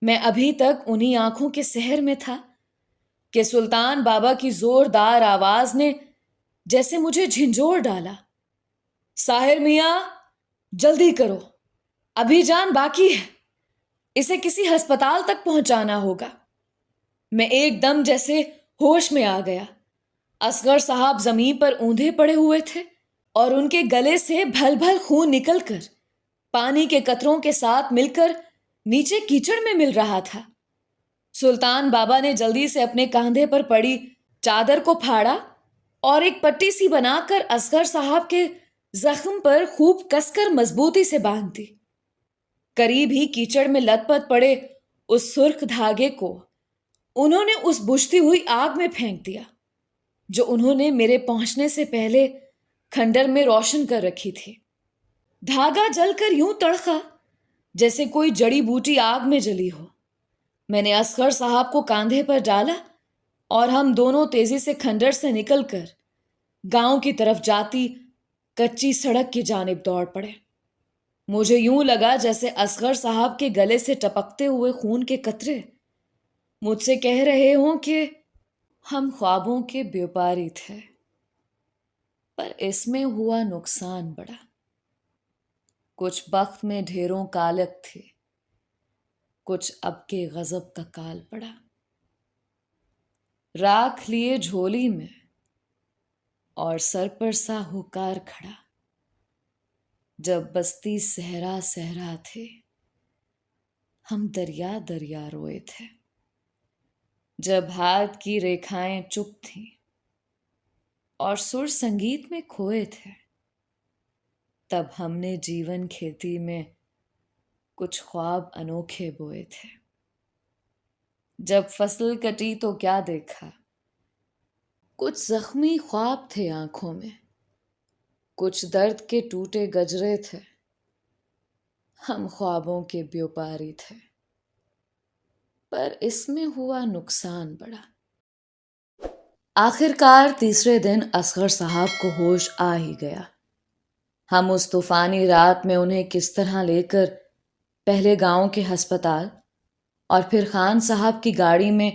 میں ابھی تک انہی آنکھوں کے سحر میں تھا کہ سلطان بابا کی زوردار آواز نے جیسے مجھے جھنجھوڑ ڈالا۔ ساحر میاں، جلدی کرو، ابھی جان باقی ہے، اسے کسی ہسپتال تک پہنچانا ہوگا۔ میں ایک دم جیسے ہوش میں آ گیا۔ اصغر صاحب زمین پر اوندھے پڑے ہوئے تھے اور ان کے گلے سے بھل بھل خون نکل کر پانی کے قطروں کے ساتھ مل کر نیچے کیچڑ میں مل رہا تھا۔ سلطان بابا نے جلدی سے اپنے کاندھے پر پڑی چادر کو پھاڑا اور ایک پٹی سی بنا کر اصغر صاحب کے زخم پر خوب کس کر مضبوطی سے باندھ دی۔ قریب ہی کیچڑ میں لت پت پڑے اس سرخ دھاگے کو انہوں نے اس بجھتی ہوئی آگ میں پھینک دیا جو انہوں نے میرے پہنچنے سے پہلے کھنڈر میں روشن کر رکھی تھی۔ دھاگا جل کر یوں تڑکا جیسے کوئی جڑی بوٹی آگ میں جلی ہو۔ میں نے اصغر صاحب کو کاندھے پر ڈالا اور ہم دونوں تیزی سے کھنڈر سے نکل کر گاؤں کی طرف جاتی کچی سڑک کی جانب دوڑ پڑے۔ مجھے یوں لگا جیسے اصغر صاحب کے گلے سے ٹپکتے ہوئے خون کے قطرے مجھ سے کہہ رہے ہوں کہ ہم خوابوں کے بیوپاری تھے، پر اس میں ہوا نقصان بڑا۔ کچھ بخت میں ڈھیروں کالک تھے، کچھ اب کے غضب کا کال پڑا۔ راکھ لیے جھولی میں اور سر پر ساہوکار کھڑا، جب بستی صحرا صحرا تھے، ہم دریا دریا روئے تھے۔ جب ہاتھ کی ریکھائیں چپ تھیں اور سر سنگیت میں کھوئے تھے، تب ہم نے جیون کھیتی میں کچھ خواب انوکھے بوئے تھے۔ جب فصل کٹی تو کیا دیکھا، کچھ زخمی خواب تھے آنکھوں میں، کچھ درد کے ٹوٹے گجرے تھے، ہم خوابوں کے بیوپاری تھے، پر اس میں ہوا نقصان بڑا۔ آخر کار تیسرے دن اصغر صاحب کو ہوش آ ہی گیا۔ ہم اس طوفانی رات میں انہیں کس طرح لے کر پہلے گاؤں کے ہسپتال اور پھر خان صاحب کی گاڑی میں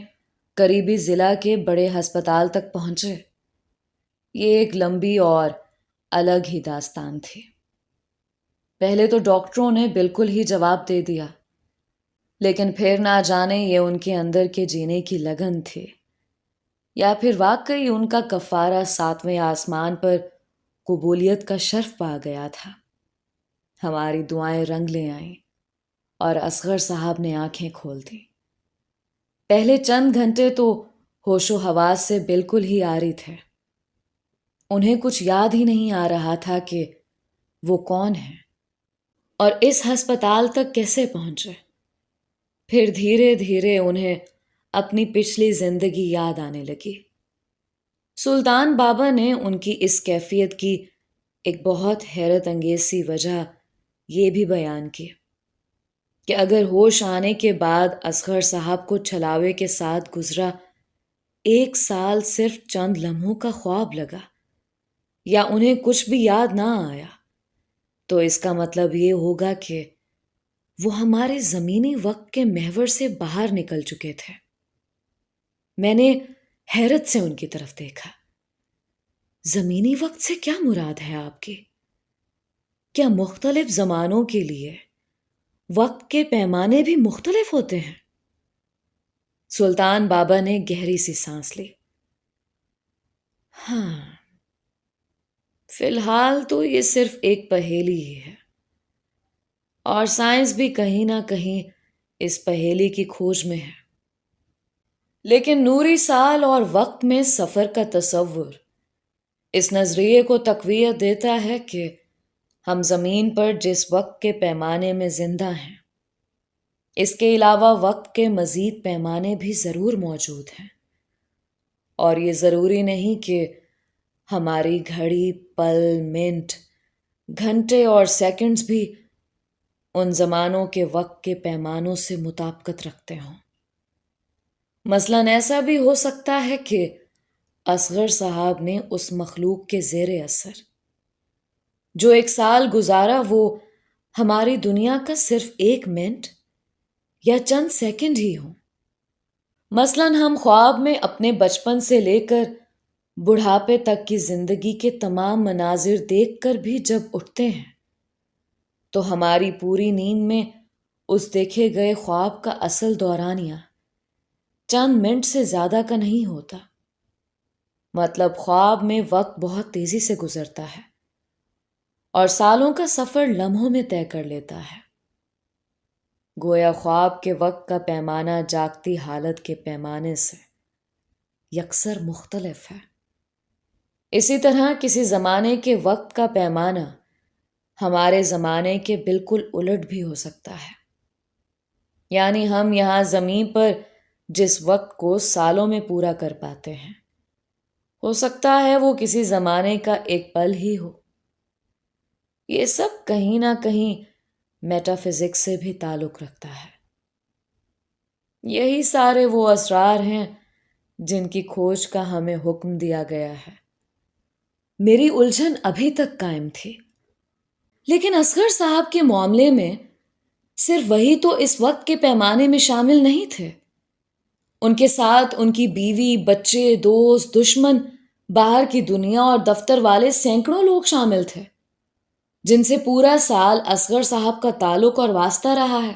قریبی ضلع کے بڑے ہسپتال تک پہنچے، یہ ایک لمبی اور الگ ہی داستان تھی۔ پہلے تو ڈاکٹروں نے بالکل ہی جواب دے دیا، لیکن پھر نہ جانے یہ ان کے اندر کے جینے کی لگن تھی یا پھر واقعی ان کا کفارہ ساتویں آسمان پر قبولیت کا شرف پا گیا تھا۔ ہماری دعائیں رنگ لے آئیں اور اصغر صاحب نے آنکھیں کھول دیں۔ پہلے چند گھنٹے تو ہوش و حواس سے بالکل ہی عاری تھے۔ انہیں کچھ یاد ہی نہیں آ رہا تھا کہ وہ کون ہیں اور اس ہسپتال تک کیسے پہنچے۔ پھر دھیرے دھیرے انہیں اپنی پچھلی زندگی یاد آنے لگی۔ سلطان بابا نے ان کی اس کیفیت کی ایک بہت حیرت انگیز سی وجہ یہ بھی بیان کی کہ اگر ہوش آنے کے بعد اصغر صاحب کو چھلاوے کے ساتھ گزرا 1 سال صرف چند لمحوں کا خواب لگا یا انہیں کچھ بھی یاد نہ آیا، تو اس کا مطلب یہ ہوگا کہ وہ ہمارے زمینی وقت کے محور سے باہر نکل چکے تھے۔ میں نے حیرت سے ان کی طرف دیکھا۔ زمینی وقت سے کیا مراد ہے آپ کی؟ کیا مختلف زمانوں کے لیے وقت کے پیمانے بھی مختلف ہوتے ہیں؟ سلطان بابا نے گہری سی سانس لی۔ ہاں، فی الحال تو یہ صرف ایک پہیلی ہی ہے، اور سائنس بھی کہیں نہ کہیں اس پہیلی کی کھوج میں ہے، لیکن نوری سال اور وقت میں سفر کا تصور اس نظریے کو تقویت دیتا ہے کہ ہم زمین پر جس وقت کے پیمانے میں زندہ ہیں، اس کے علاوہ وقت کے مزید پیمانے بھی ضرور موجود ہیں، اور یہ ضروری نہیں کہ ہماری گھڑی، پل، منٹ، گھنٹے اور سیکنڈز بھی ان زمانوں کے وقت کے پیمانوں سے مطابقت رکھتے ہوں۔ مثلاً ایسا بھی ہو سکتا ہے کہ اصغر صاحب نے اس مخلوق کے زیر اثر جو 1 سال گزارا وہ ہماری دنیا کا صرف 1 منٹ یا چند سیکنڈ ہی ہوں۔ مثلاً ہم خواب میں اپنے بچپن سے لے کر بڑھاپے تک کی زندگی کے تمام مناظر دیکھ کر بھی جب اٹھتے ہیں تو ہماری پوری نیند میں اس دیکھے گئے خواب کا اصل دورانیہ چند منٹ سے زیادہ کا نہیں ہوتا۔ مطلب خواب میں وقت بہت تیزی سے گزرتا ہے اور سالوں کا سفر لمحوں میں طے کر لیتا ہے۔ گویا خواب کے وقت کا پیمانہ جاگتی حالت کے پیمانے سے یکسر مختلف ہے۔ اسی طرح کسی زمانے کے وقت کا پیمانہ ہمارے زمانے کے بالکل الٹ بھی ہو سکتا ہے۔ یعنی ہم یہاں زمین پر جس وقت کو سالوں میں پورا کر پاتے ہیں، ہو سکتا ہے وہ کسی زمانے کا ایک پل ہی ہو۔ یہ سب کہیں نہ کہیں میٹا فزکس سے بھی تعلق رکھتا ہے۔ یہی سارے وہ اسرار ہیں جن کی کھوج کا ہمیں حکم دیا گیا ہے۔ میری الجھن ابھی تک قائم تھی، لیکن اصغر صاحب کے معاملے میں صرف وہی تو اس وقت کے پیمانے میں شامل نہیں تھے۔ ان کے ساتھ ان کی بیوی، بچے، دوست، دشمن، باہر کی دنیا اور دفتر والے سینکڑوں لوگ شامل تھے جن سے پورا سال اصغر صاحب کا تعلق اور واسطہ رہا ہے۔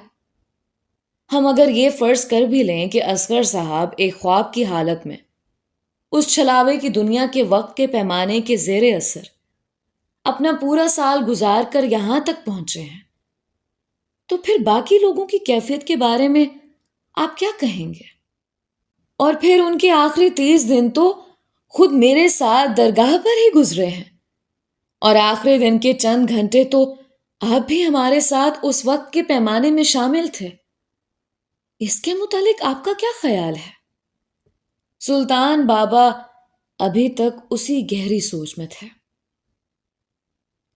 ہم اگر یہ فرض کر بھی لیں کہ اصغر صاحب ایک خواب کی حالت میں اس چھلاوے کی دنیا کے وقت کے پیمانے کے زیر اثر اپنا پورا سال گزار کر یہاں تک پہنچے ہیں، تو پھر باقی لوگوں کی کیفیت کے بارے میں آپ کیا کہیں گے؟ اور پھر ان کے آخری 30 دن تو خود میرے ساتھ درگاہ پر ہی گزرے ہیں، اور آخری دن کے چند گھنٹے تو آپ بھی ہمارے ساتھ اس وقت کے پیمانے میں شامل تھے۔ اس کے متعلق آپ کا کیا خیال ہے؟ سلطان بابا ابھی تک اسی گہری سوچ میں تھے۔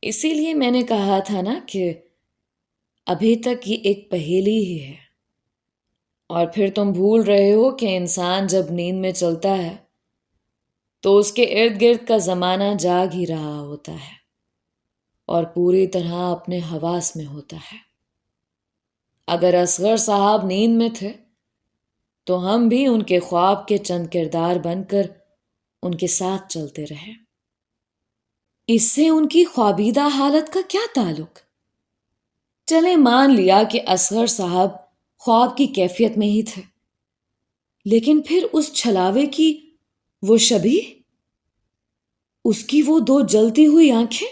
اسی لیے میں نے کہا تھا نا کہ ابھی تک یہ ایک پہیلی ہی ہے، اور پھر تم بھول رہے ہو کہ انسان جب نیند میں چلتا ہے تو اس کے ارد گرد کا زمانہ جاگ ہی رہا ہوتا ہے اور پوری طرح اپنے حواس میں ہوتا ہے۔ اگر اصغر صاحب نیند میں تھے تو ہم بھی ان کے خواب کے چند کردار بن کر ان کے ساتھ چلتے رہے۔ اس سے ان کی خوابیدہ حالت کا کیا تعلق؟ چلے مان لیا کہ اصغر صاحب خواب کی کیفیت میں ہی تھے، لیکن پھر اس چھلاوے کی وہ شبیہ، اس کی وہ 2 جلتی ہوئی آنکھیں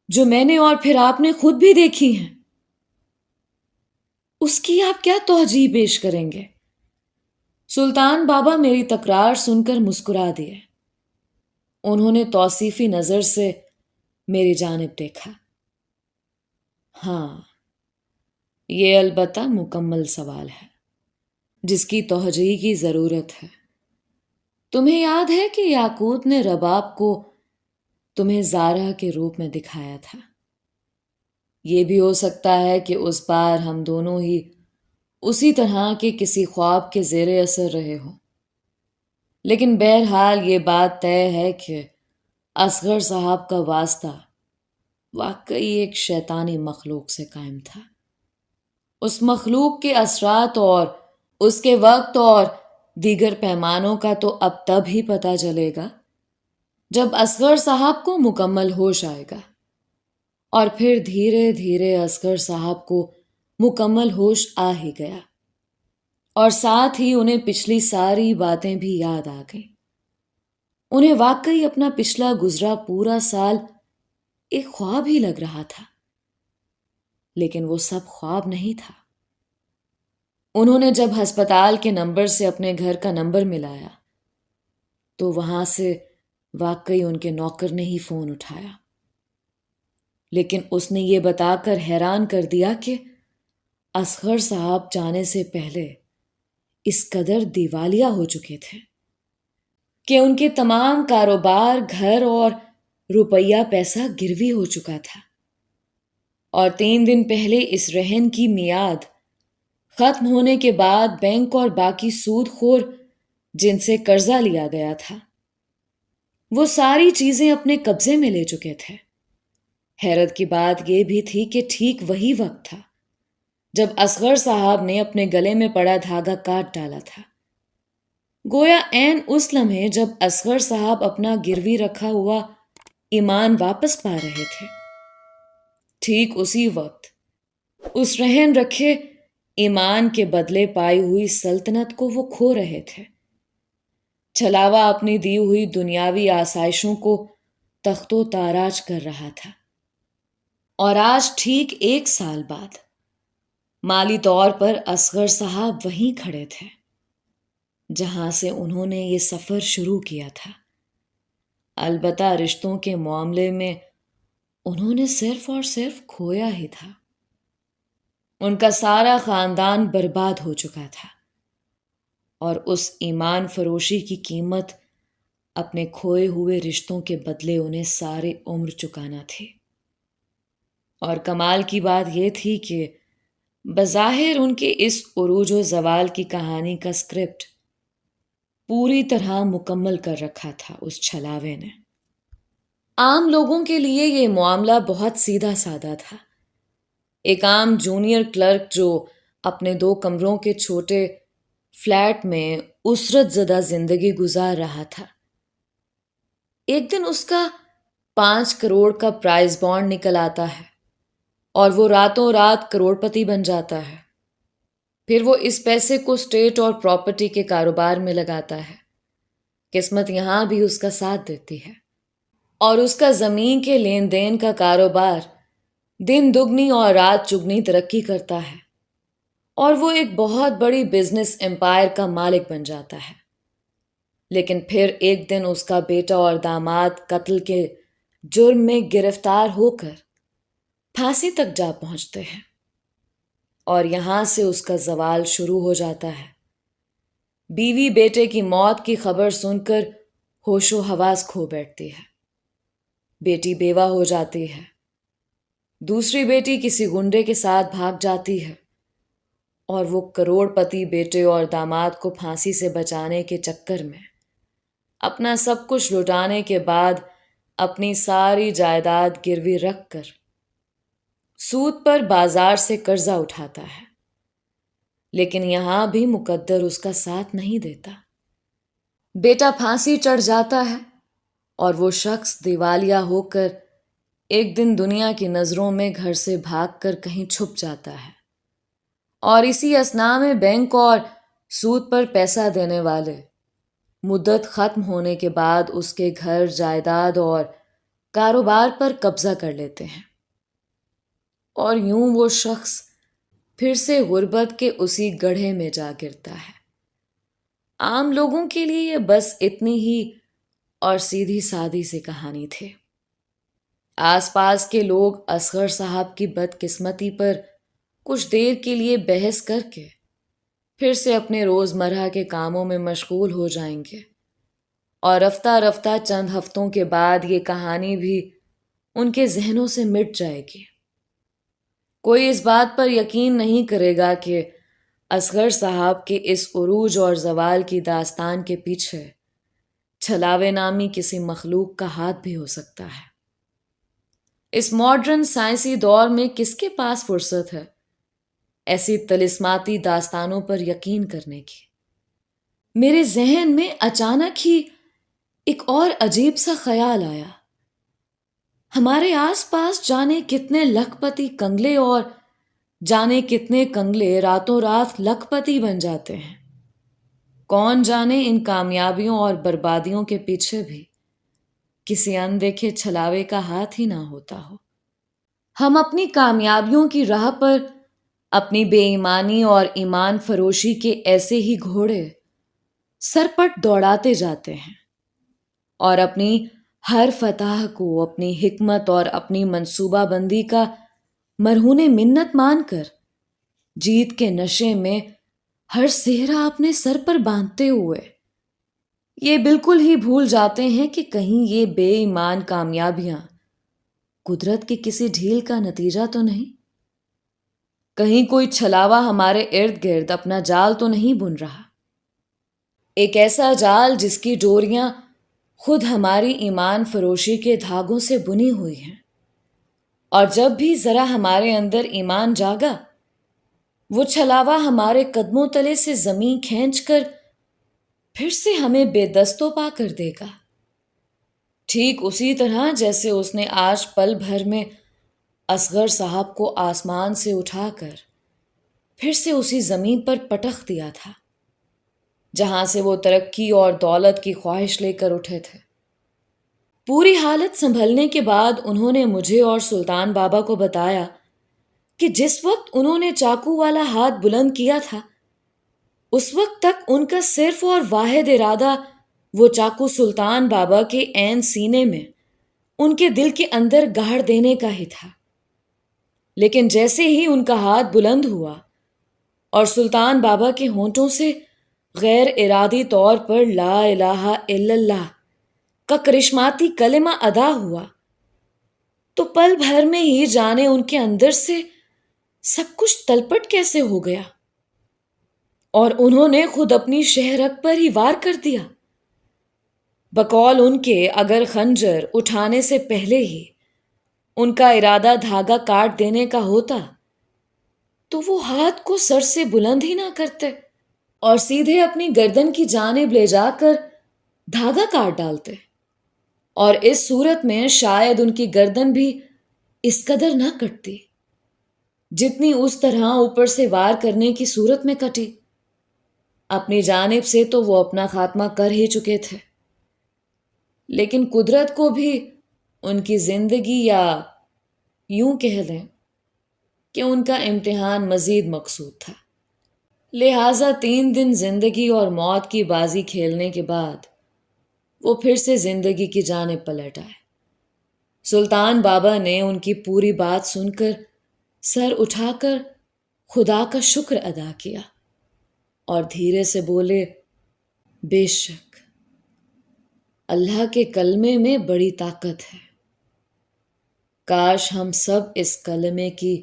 جو میں نے اور پھر آپ نے خود بھی دیکھی ہیں، اس کی آپ کیا توجیہ پیش کریں گے؟ سلطان بابا میری تکرار سن کر مسکرا دیے۔ انہوں نے توصیفی نظر سے میری جانب دیکھا۔ ہاں، یہ البتہ مکمل سوال ہے جس کی توجیہ کی ضرورت ہے۔ تمہیں یاد ہے کہ یاقوت نے رباب کو تمہیں زارہ کے روپ میں دکھایا تھا۔ یہ بھی ہو سکتا ہے کہ اس بار ہم دونوں ہی اسی طرح کے کسی خواب کے زیر اثر رہے ہوں، لیکن بہرحال یہ بات طے ہے کہ اصغر صاحب کا واسطہ واقعی ایک شیطانی مخلوق سے قائم تھا۔ اس مخلوق کے اثرات اور اس کے وقت اور دیگر پیمانوں کا تو اب تب ہی پتہ چلے گا جب اصغر صاحب کو مکمل ہوش آئے گا، اور پھر دھیرے دھیرے اصغر صاحب کو مکمل ہوش آ ہی گیا، اور ساتھ ہی انہیں پچھلی ساری باتیں بھی یاد آ گئیں۔ انہیں واقعی اپنا پچھلا گزرا پورا سال ایک خواب ہی لگ رہا تھا، لیکن وہ سب خواب نہیں تھا۔ انہوں نے جب ہسپتال کے نمبر سے اپنے گھر کا نمبر ملایا تو وہاں سے واقعی ان کے نوکر نے ہی فون اٹھایا، لیکن اس نے یہ بتا کر حیران کر دیا کہ اصغر صاحب جانے سے پہلے اس قدر دیوالیہ ہو چکے تھے کہ ان کے تمام کاروبار، گھر اور روپیہ پیسہ گروی ہو چکا تھا، اور 3 دن پہلے اس رہن کی میعاد ختم ہونے کے بعد بینک اور باقی سود خور جن سے قرضہ لیا گیا تھا وہ ساری چیزیں اپنے قبضے میں لے چکے تھے۔ حیرت کی بات یہ بھی تھی کہ ٹھیک وہی وقت تھا جب اصغر صاحب نے اپنے گلے میں پڑا دھاگا کاٹ ڈالا تھا، گویا عین اس لمحے جب اصغر صاحب اپنا گروی رکھا ہوا ایمان واپس پا رہے تھے، ٹھیک اسی وقت اس رہن رکھے ایمان کے بدلے پائی ہوئی سلطنت کو وہ کھو رہے تھے۔ چھلاوا اپنی دی ہوئی دنیاوی آسائشوں کو تخت و تاراج کر رہا تھا، اور آج ٹھیک 1 سال بعد مالی طور پر اصغر صاحب وہیں کھڑے تھے جہاں سے انہوں نے یہ سفر شروع کیا تھا۔ البتہ رشتوں کے معاملے میں انہوں نے صرف اور صرف کھویا ہی تھا۔ ان کا سارا خاندان برباد ہو چکا تھا، اور اس ایمان فروشی کی قیمت اپنے کھوئے ہوئے رشتوں کے بدلے انہیں سارے عمر چکانا تھی۔ اور کمال کی بات یہ تھی کہ بظاہر ان کے اس عروج و زوال کی کہانی کا اسکرپٹ پوری طرح مکمل کر رکھا تھا اس چھلاوے نے۔ عام لوگوں کے لیے یہ معاملہ بہت سیدھا سادہ تھا۔ ایک عام جونیئر کلرک جو اپنے 2 کمروں کے چھوٹے فلیٹ میں اسرت زدہ زندگی گزار رہا تھا، ایک دن اس کا 5 کروڑ کا پرائز بانڈ نکل آتا ہے اور وہ راتوں رات کروڑ پتی بن جاتا ہے۔ پھر وہ اس پیسے کو اسٹیٹ اور پراپرٹی کے کاروبار میں لگاتا ہے۔ قسمت یہاں بھی اس کا ساتھ دیتی ہے، اور اس کا زمین کے لین دین کا کاروبار دن دگنی اور رات چگنی ترقی کرتا ہے، اور وہ ایک بہت بڑی بزنس امپائر کا مالک بن جاتا ہے۔ لیکن پھر ایک دن اس کا بیٹا اور داماد قتل کے جرم میں گرفتار ہو کر پھانسی تک جا پہنچتے ہیں، اور یہاں سے اس کا زوال شروع ہو جاتا ہے۔ بیوی بیٹے کی موت کی خبر سن کر ہوش و حواس کھو بیٹھتی ہے، بیٹی بیوہ ہو جاتی ہے، دوسری بیٹی کسی گنڈے کے ساتھ بھاگ جاتی ہے، اور وہ کروڑ پتی بیٹے اور داماد کو پھانسی سے بچانے کے چکر میں اپنا سب کچھ لٹانے کے بعد اپنی ساری جائیداد گروی رکھ کر سود پر بازار سے قرضہ اٹھاتا ہے۔ لیکن یہاں بھی مقدر اس کا ساتھ نہیں دیتا۔ بیٹا پھانسی چڑھ جاتا ہے، اور وہ شخص دیوالیہ ہو کر ایک دن دنیا کی نظروں میں گھر سے بھاگ کر کہیں چھپ جاتا ہے، اور اسی اثناء میں بینک اور سود پر پیسہ دینے والے مدت ختم ہونے کے بعد اس کے گھر، جائیداد اور کاروبار پر قبضہ کر لیتے ہیں، اور یوں وہ شخص پھر سے غربت کے اسی گڑھے میں جا گرتا ہے۔ عام لوگوں کے لیے یہ بس اتنی ہی اور سیدھی سادی سی کہانی تھی۔ آس پاس کے لوگ اصغر صاحب کی بدقسمتی پر کچھ دیر کے لیے بحث کر کے پھر سے اپنے روزمرہ کے کاموں میں مشغول ہو جائیں گے، اور رفتہ رفتہ چند ہفتوں کے بعد یہ کہانی بھی ان کے ذہنوں سے مٹ جائے گی۔ کوئی اس بات پر یقین نہیں کرے گا کہ اصغر صاحب کے اس عروج اور زوال کی داستان کے پیچھے چھلاوے نامی کسی مخلوق کا ہاتھ بھی ہو سکتا ہے۔ اس ماڈرن سائنسی دور میں کس کے پاس فرصت ہے ایسی طلسماتی داستانوں پر یقین کرنے کی؟ میرے ذہن میں اچانک ہی ایک اور عجیب سا خیال آیا۔ ہمارے آس پاس جانے کتنے لکھ پتی کنگلے اور جانے کتنے کنگلے راتوں رات لکھ پتی بن جاتے ہیں۔ کون جانے ان کامیابیوں اور بربادیوں کے پیچھے بھی کسی اندیکھے چھلاوے کا ہاتھ ہی نہ ہوتا ہو۔ ہم اپنی کامیابیوں کی راہ پر اپنی بے ایمانی اور ایمان فروشی کے ایسے ہی گھوڑے سرپٹ دوڑاتے جاتے ہیں، اور اپنی ہر فتح کو اپنی حکمت اور اپنی منصوبہ بندی کا مرہون منت مان کر جیت کے نشے میں ہر صحرا اپنے سر پر باندھتے ہوئے یہ بالکل ہی بھول جاتے ہیں کہ کہیں یہ بے ایمان کامیابیاں قدرت کی کسی ڈھیل کا نتیجہ تو نہیں، کہیں کوئی چھلاوا ہمارے ارد گرد اپنا جال تو نہیں بن رہا، ایک ایسا جال جس کی ڈوریاں خود ہماری ایمان فروشی کے دھاگوں سے بنی ہوئی ہیں، اور جب بھی ذرا ہمارے اندر ایمان جاگا وہ چھلاوا ہمارے قدموں تلے سے زمین کھینچ کر پھر سے ہمیں بے دست و پا کر دے گا، ٹھیک اسی طرح جیسے اس نے آج پل بھر میں اصغر صاحب کو آسمان سے اٹھا کر پھر سے اسی زمین پر پٹخ دیا تھا جہاں سے وہ ترقی اور دولت کی خواہش لے کر اٹھے تھے۔ پوری حالت سنبھلنے کے بعد انہوں نے مجھے اور سلطان بابا کو بتایا کہ جس وقت انہوں نے چاقو والا ہاتھ بلند کیا تھا اس وقت تک ان کا صرف اور واحد ارادہ وہ چاقو سلطان بابا کے عین سینے میں ان کے دل کے اندر گاڑ دینے کا ہی تھا، لیکن جیسے ہی ان کا ہاتھ بلند ہوا اور سلطان بابا کے ہونٹوں سے غیر ارادی طور پر لا الہ الا اللہ کا کرشماتی کلمہ ادا ہوا تو پل بھر میں ہی جانے ان کے اندر سے سب کچھ تلپٹ کیسے ہو گیا اور انہوں نے خود اپنی شہرک پر ہی وار کر دیا۔ بقول ان کے اگر خنجر اٹھانے سے پہلے ہی ان کا ارادہ دھاگا کاٹ دینے کا ہوتا تو وہ ہاتھ کو سر سے بلند ہی نہ کرتے اور سیدھے اپنی گردن کی جانب لے جا کر دھاگا کاٹ ڈالتے، اور اس صورت میں شاید ان کی گردن بھی اس قدر نہ کٹتی جتنی اس طرح اوپر سے وار کرنے کی صورت میں کٹی۔ اپنی جانب سے تو وہ اپنا خاتمہ کر ہی چکے تھے، لیکن قدرت کو بھی ان کی زندگی، یا یوں کہہ لیں کہ ان کا امتحان مزید مقصود تھا، لہٰذا 3 دن زندگی اور موت کی بازی کھیلنے کے بعد وہ پھر سے زندگی کی جانب پلٹ آئے۔ سلطان بابا نے ان کی پوری بات سن کر سر اٹھا کر خدا کا شکر ادا کیا اور دھیرے سے بولے، بے شک اللہ کے کلمے میں بڑی طاقت ہے، کاش ہم سب اس کلمے کی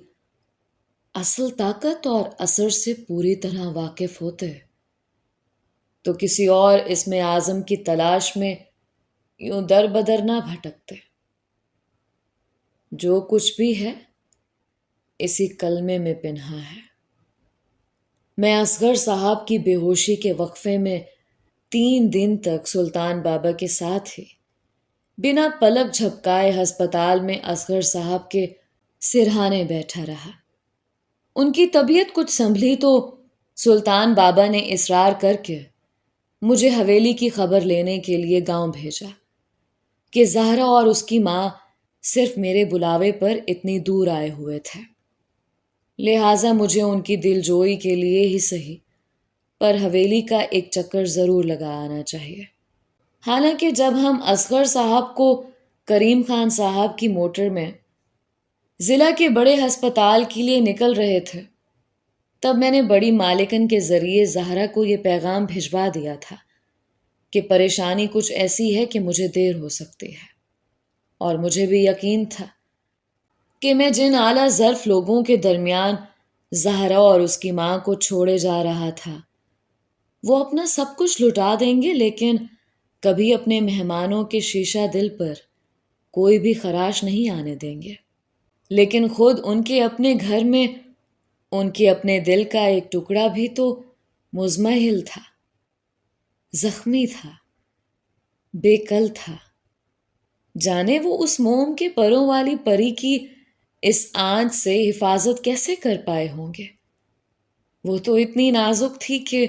اصل طاقت اور اثر سے پوری طرح واقف ہوتے تو کسی اور اسم اعظم کی تلاش میں یوں در بدر نہ بھٹکتے۔ جو کچھ بھی ہے اسی کلمے میں پنہا ہے۔ میں اصغر صاحب کی بے ہوشی کے وقفے میں 3 دن تک سلطان بابا کے ساتھ ہی بنا پلک جھپکائے ہسپتال میں اصغر صاحب کے سرہانے بیٹھا رہا۔ ان کی طبیعت کچھ سنبھلی تو سلطان بابا نے اصرار کر کے مجھے حویلی کی خبر لینے کے لیے گاؤں بھیجا کہ زہرا اور اس کی ماں صرف میرے بلاوے پر اتنی دور آئے ہوئے تھے، لہٰذا مجھے ان کی دل جوئی کے لیے ہی صحیح پر حویلی کا ایک چکر ضرور لگا آنا چاہیے۔ حالانکہ جب ہم اصغر صاحب کو کریم خان صاحب کی موٹر میں ضلع کے بڑے ہسپتال کے لیے نکل رہے تھے تب میں نے بڑی مالکن کے ذریعے زہرا کو یہ پیغام بھجوا دیا تھا کہ پریشانی کچھ ایسی ہے کہ مجھے دیر ہو سکتی ہے، اور مجھے بھی یقین تھا کہ میں جن اعلیٰ ظرف لوگوں کے درمیان زہرا اور اس کی ماں کو چھوڑے جا رہا تھا وہ اپنا سب کچھ لٹا دیں گے لیکن کبھی اپنے مہمانوں کے شیشہ دل پر کوئی بھی خراش نہیں آنے دیں گے۔ لیکن خود ان کے اپنے گھر میں ان کے اپنے دل کا ایک ٹکڑا بھی تو مزمحل تھا، زخمی تھا، بے کل تھا۔ جانے وہ اس موم کے پروں والی پری کی اس آنچ سے حفاظت کیسے کر پائے ہوں گے؟ وہ تو اتنی نازک تھی کہ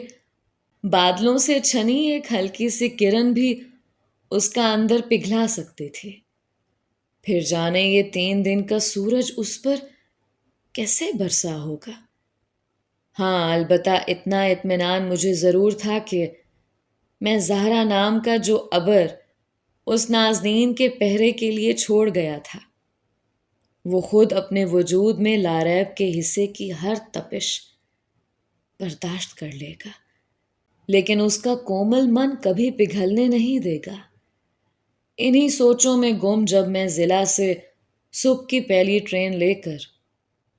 بادلوں سے چھنی ایک ہلکی سی کرن بھی اس کا اندر پگھلا سکتی تھی۔ پھر جانے یہ 3 دن کا سورج اس پر کیسے برسا ہوگا؟ ہاں، البتہ اتنا اطمینان مجھے ضرور تھا کہ میں زہرا نام کا جو ابر اس نازنین کے پہرے کے لیے چھوڑ گیا تھا وہ خود اپنے وجود میں لاریب کے حصے کی ہر تپش برداشت کر لے گا، لیکن اس کا کومل من کبھی پگھلنے نہیں دے گا۔ انہی سوچوں میں گم جب میں ضلع سے صبح کی پہلی ٹرین لے کر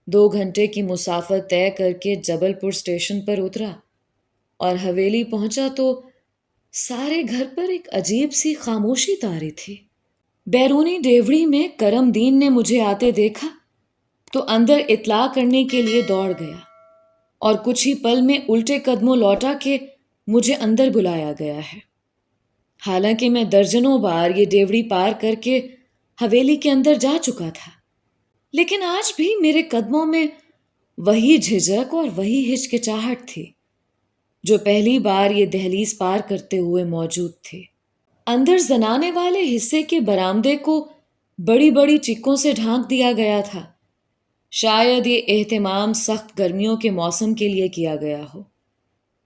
2 گھنٹے کی مسافت طے کر کے جبل پور اسٹیشن پر اترا اور حویلی پہنچا تو سارے گھر پر ایک عجیب سی خاموشی طاری تھی۔ بیرونی ڈیوڑی میں کرم دین نے مجھے آتے دیکھا تو اندر اطلاع کرنے کے لیے دوڑ گیا اور کچھ ہی پل میں الٹے قدموں لوٹا کے مجھے اندر بلایا گیا ہے۔ حالانکہ میں درجنوں بار یہ ڈیوڑی پار کر کے حویلی کے اندر جا چکا تھا، لیکن آج بھی میرے قدموں میں وہی جھجک اور وہی ہچکچاہٹ تھی جو پہلی بار یہ دہلیز پار کرتے ہوئے موجود تھے۔ اندر زنانے والے حصے کے برآمدے کو بڑی بڑی چکوں سے ڈھانک دیا گیا تھا۔ شاید یہ اہتمام سخت گرمیوں کے موسم کے لیے کیا گیا ہو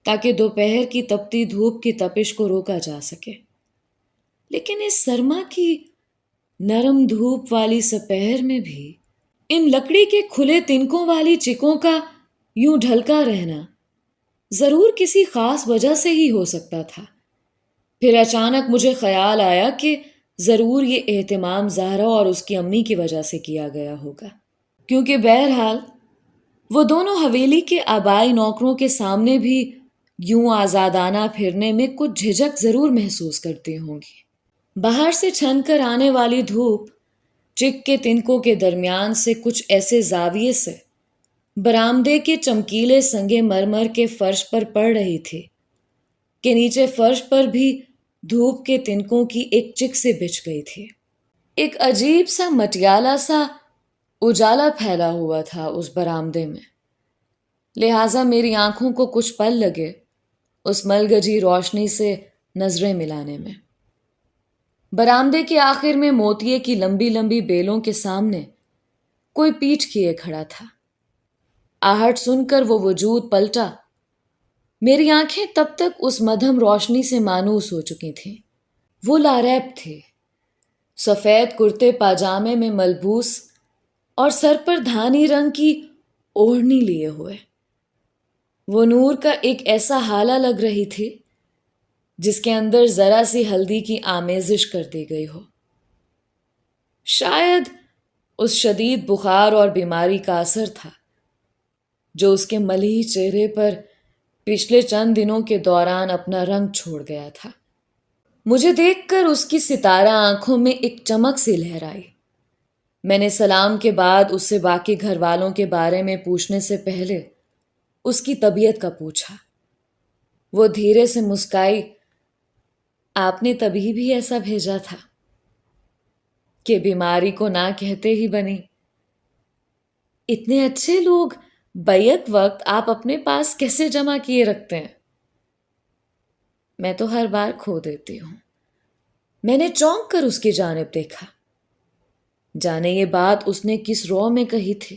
تاکہ دوپہر کی تپتی دھوپ کی تپش کو روکا جا سکے، لیکن اس سرما کی نرم دھوپ والی سپہر میں بھی ان لکڑی کے کھلے تنکوں والی چکوں کا یوں ڈھلکا رہنا ضرور کسی خاص وجہ سے ہی ہو سکتا تھا۔ پھر اچانک مجھے خیال آیا کہ ضرور یہ اہتمام زہرا اور اس کی امی کی وجہ سے کیا گیا ہوگا، کیونکہ بہرحال وہ دونوں حویلی کے آبائی نوکروں کے سامنے بھی یوں آزادانہ پھرنے میں کچھ جھجک ضرور محسوس کرتی ہوں گی۔ باہر سے چھن کر آنے والی دھوپ چک کے تنکوں کے درمیان سے کچھ ایسے زاویے سے برآمدے کے چمکیلے سنگے مرمر کے فرش پر پڑ رہی تھی کہ نیچے فرش پر بھی دھوپ کے تنکوں کی ایک چک سے بچھ گئی تھی۔ ایک عجیب سا مٹیالہ سا اجالا پھیلا ہوا تھا اس برآمدے میں، لہٰذا میری آنکھوں کو کچھ پل لگے اس ملگجی روشنی سے نظریں ملانے میں۔ برآمدے کے آخر میں موتیے کی لمبی لمبی بیلوں کے سامنے کوئی پیٹھ کیے کھڑا تھا۔ آہٹ سن کر وہ وجود پلٹا۔ میری آنکھیں تب تک اس مدھم روشنی سے مانوس ہو چکی تھیں۔ وہ لاریب تھے، سفید کرتے پاجامے میں ملبوس اور سر پر دھانی رنگ کی اوڑھنی لیے ہوئے۔ وہ نور کا ایک ایسا ہالہ لگ رہی تھی جس کے اندر ذرا سی ہلدی کی آمیزش کر دی گئی ہو۔ شاید اس شدید بخار اور بیماری کا اثر تھا جو اس کے ملح چہرے پر پچھلے چند دنوں کے دوران اپنا رنگ چھوڑ گیا تھا۔ مجھے دیکھ کر اس کی ستارہ آنکھوں میں ایک چمک سی لہرائی۔ میں نے سلام کے بعد اس سے باقی گھر والوں کے بارے میں پوچھنے سے پہلے اس کی طبیعت کا پوچھا۔ وہ دھیرے سے مسکائی۔ آپ نے تبھی بھی ایسا بھیجا تھا کہ بیماری کو نہ کہتے ہی بنی۔ اتنے اچھے لوگ بیک وقت آپ اپنے پاس کیسے جمع کیے رکھتے ہیں؟ میں تو ہر بار کھو دیتی ہوں۔ میں نے چونک کر اس کی جانب دیکھا۔ جانے یہ بات اس نے کس رو میں کہی تھی،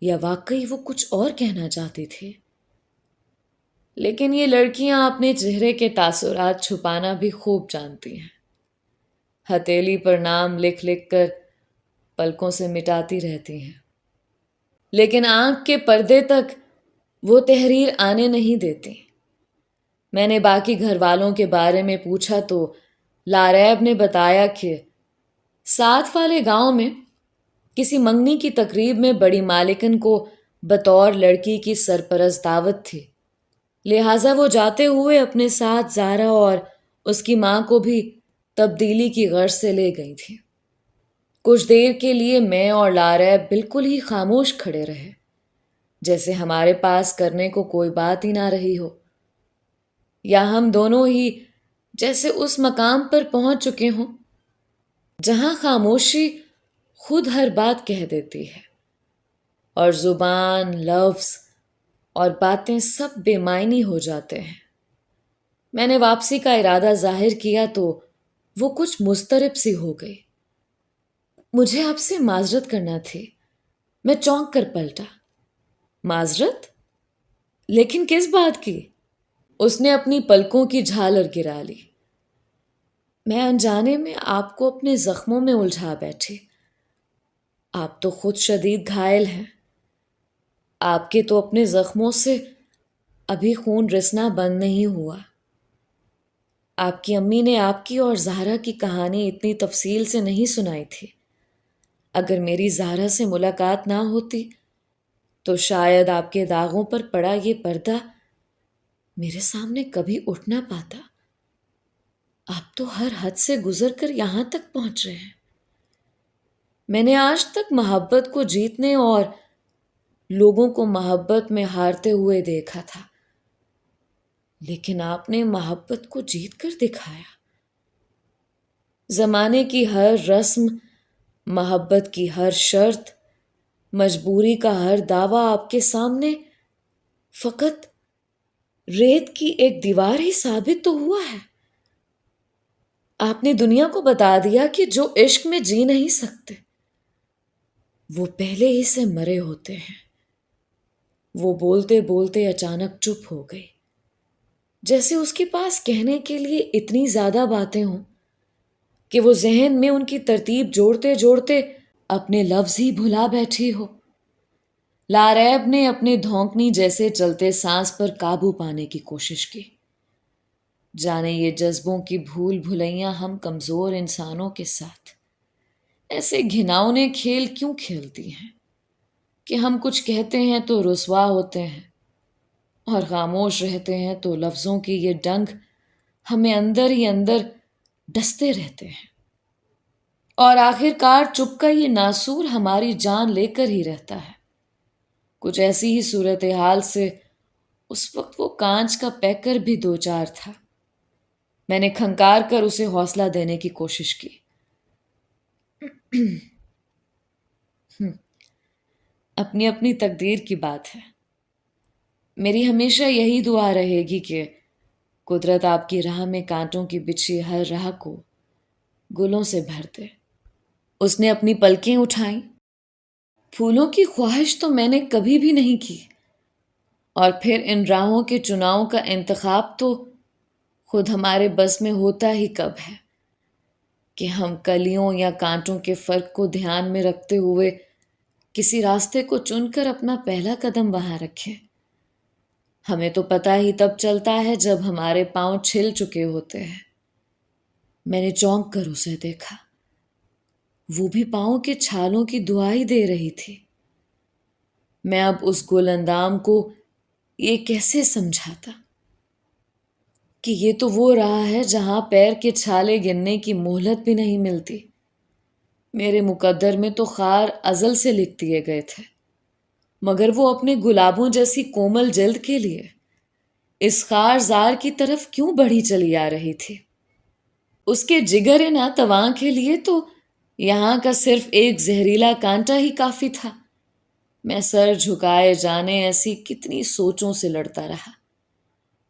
یا واقعی وہ کچھ اور کہنا چاہتی تھی۔ لیکن یہ لڑکیاں اپنے چہرے کے تاثرات چھپانا بھی خوب جانتی ہیں۔ ہتھیلی پر نام لکھ لکھ کر پلکوں سے مٹاتی رہتی ہیں، لیکن آنکھ کے پردے تک وہ تحریر آنے نہیں دیتی۔ میں نے باقی گھر والوں کے بارے میں پوچھا تو لاریب نے بتایا کہ ساتھ والے گاؤں میں کسی منگنی کی تقریب میں بڑی مالکن کو بطور لڑکی کی سرپرست دعوت تھی، لہٰذا وہ جاتے ہوئے اپنے ساتھ زہرا اور اس کی ماں کو بھی تبدیلی کی غرض سے لے گئی تھی۔ کچھ دیر کے لیے میں اور لاریب بالکل ہی خاموش کھڑے رہے، جیسے ہمارے پاس کرنے کو کوئی بات ہی نہ رہی ہو، یا ہم دونوں ہی جیسے اس مقام پر پہنچ چکے ہوں جہاں خاموشی خود ہر بات کہہ دیتی ہے اور زبان، لفظ اور باتیں سب بے معنی ہو جاتے ہیں۔ میں نے واپسی کا ارادہ ظاہر کیا تو وہ کچھ مضطرب سی ہو گئی۔ مجھے آپ سے معذرت کرنا تھی۔ میں چونک کر پلٹا۔ معذرت؟ لیکن کس بات کی؟ اس نے اپنی پلکوں کی جھالر گرا لی۔ میں انجانے میں آپ کو اپنے زخموں میں الجھا بیٹھی۔ آپ تو خود شدید گھائل ہیں۔ آپ کے تو اپنے زخموں سے ابھی خون رسنا بند نہیں ہوا۔ آپ کی امی نے آپ کی اور زہرا کی کہانی اتنی تفصیل سے نہیں سنائی تھی۔ اگر میری زہرا سے ملاقات نہ ہوتی تو شاید آپ کے داغوں پر پڑا یہ پردہ میرے سامنے کبھی اٹھ نہ پاتا۔ آپ تو ہر حد سے گزر کر یہاں تک پہنچ رہے ہیں۔ میں نے آج تک محبت کو جیتنے اور لوگوں کو محبت میں ہارتے ہوئے دیکھا تھا، لیکن آپ نے محبت کو جیت کر دکھایا۔ زمانے کی ہر رسم، محبت کی ہر شرط، مجبوری کا ہر دعویٰ آپ کے سامنے فقط ریت کی ایک دیوار ہی ثابت تو ہوا ہے۔ آپ نے دنیا کو بتا دیا کہ جو عشق میں جی نہیں سکتے وہ پہلے ہی سے مرے ہوتے ہیں۔ وہ بولتے بولتے اچانک چپ ہو گئی، جیسے اس کے پاس کہنے کے لیے اتنی زیادہ باتیں ہوں کہ وہ ذہن میں ان کی ترتیب جوڑتے جوڑتے اپنے لفظ ہی بھلا بیٹھی ہو۔ لاریب نے اپنے دھونکنی جیسے چلتے سانس پر قابو پانے کی کوشش کی۔ جانے یہ جذبوں کی بھول بھلیاں ہم کمزور انسانوں کے ساتھ ایسے گھناؤنے کھیل کیوں کھیلتی ہیں کہ ہم کچھ کہتے ہیں تو رسوا ہوتے ہیں، اور خاموش رہتے ہیں تو لفظوں کی یہ ڈنگ ہمیں اندر ہی اندر ڈستے رہتے ہیں، اور آخر کار چپ کا یہ ناسور ہماری جان لے کر ہی رہتا ہے۔ کچھ ایسی ہی صورتحال سے اس وقت وہ کانچ کا پیکر بھی دوچار تھا۔ میں نے کھنکار کر اسے حوصلہ دینے کی کوشش کی۔ اپنی اپنی تقدیر کی بات ہے۔ میری ہمیشہ یہی دعا رہے گی کہ قدرت آپ کی راہ میں کانٹوں کی بچھی ہر راہ کو گلوں سے بھر دے۔ اس نے اپنی پلکیں اٹھائیں۔ پھولوں کی خواہش تو میں نے کبھی بھی نہیں کی، اور پھر ان راہوں کے چناؤ کا انتخاب تو خود ہمارے بس میں ہوتا ہی کب ہے کہ ہم کلیوں یا کانٹوں کے فرق کو دھیان میں رکھتے ہوئے کسی راستے کو چن کر اپنا پہلا قدم وہاں رکھیں۔ ہمیں تو پتہ ہی تب چلتا ہے جب ہمارے پاؤں چھل چکے ہوتے ہیں۔ میں نے چونک کر اسے دیکھا، وہ بھی پاؤں کے چھالوں کی دعائی دے رہی تھی۔ میں اب اس گل اندام کو یہ کیسے سمجھاتا کہ یہ تو وہ راہ ہے جہاں پیر کے چھالے گننے کی مہلت بھی نہیں ملتی۔ میرے مقدر میں تو خار ازل سے لکھ دیے گئے تھے، مگر وہ اپنے گلابوں جیسی کومل جلد کے لیے اس خار زار کی طرف کیوں بڑھی چلی آ رہی تھی؟ اس کے جگر ناتواں کے لیے تو یہاں کا صرف ایک زہریلا کانٹا ہی کافی تھا۔ میں سر جھکائے جانے ایسی کتنی سوچوں سے لڑتا رہا،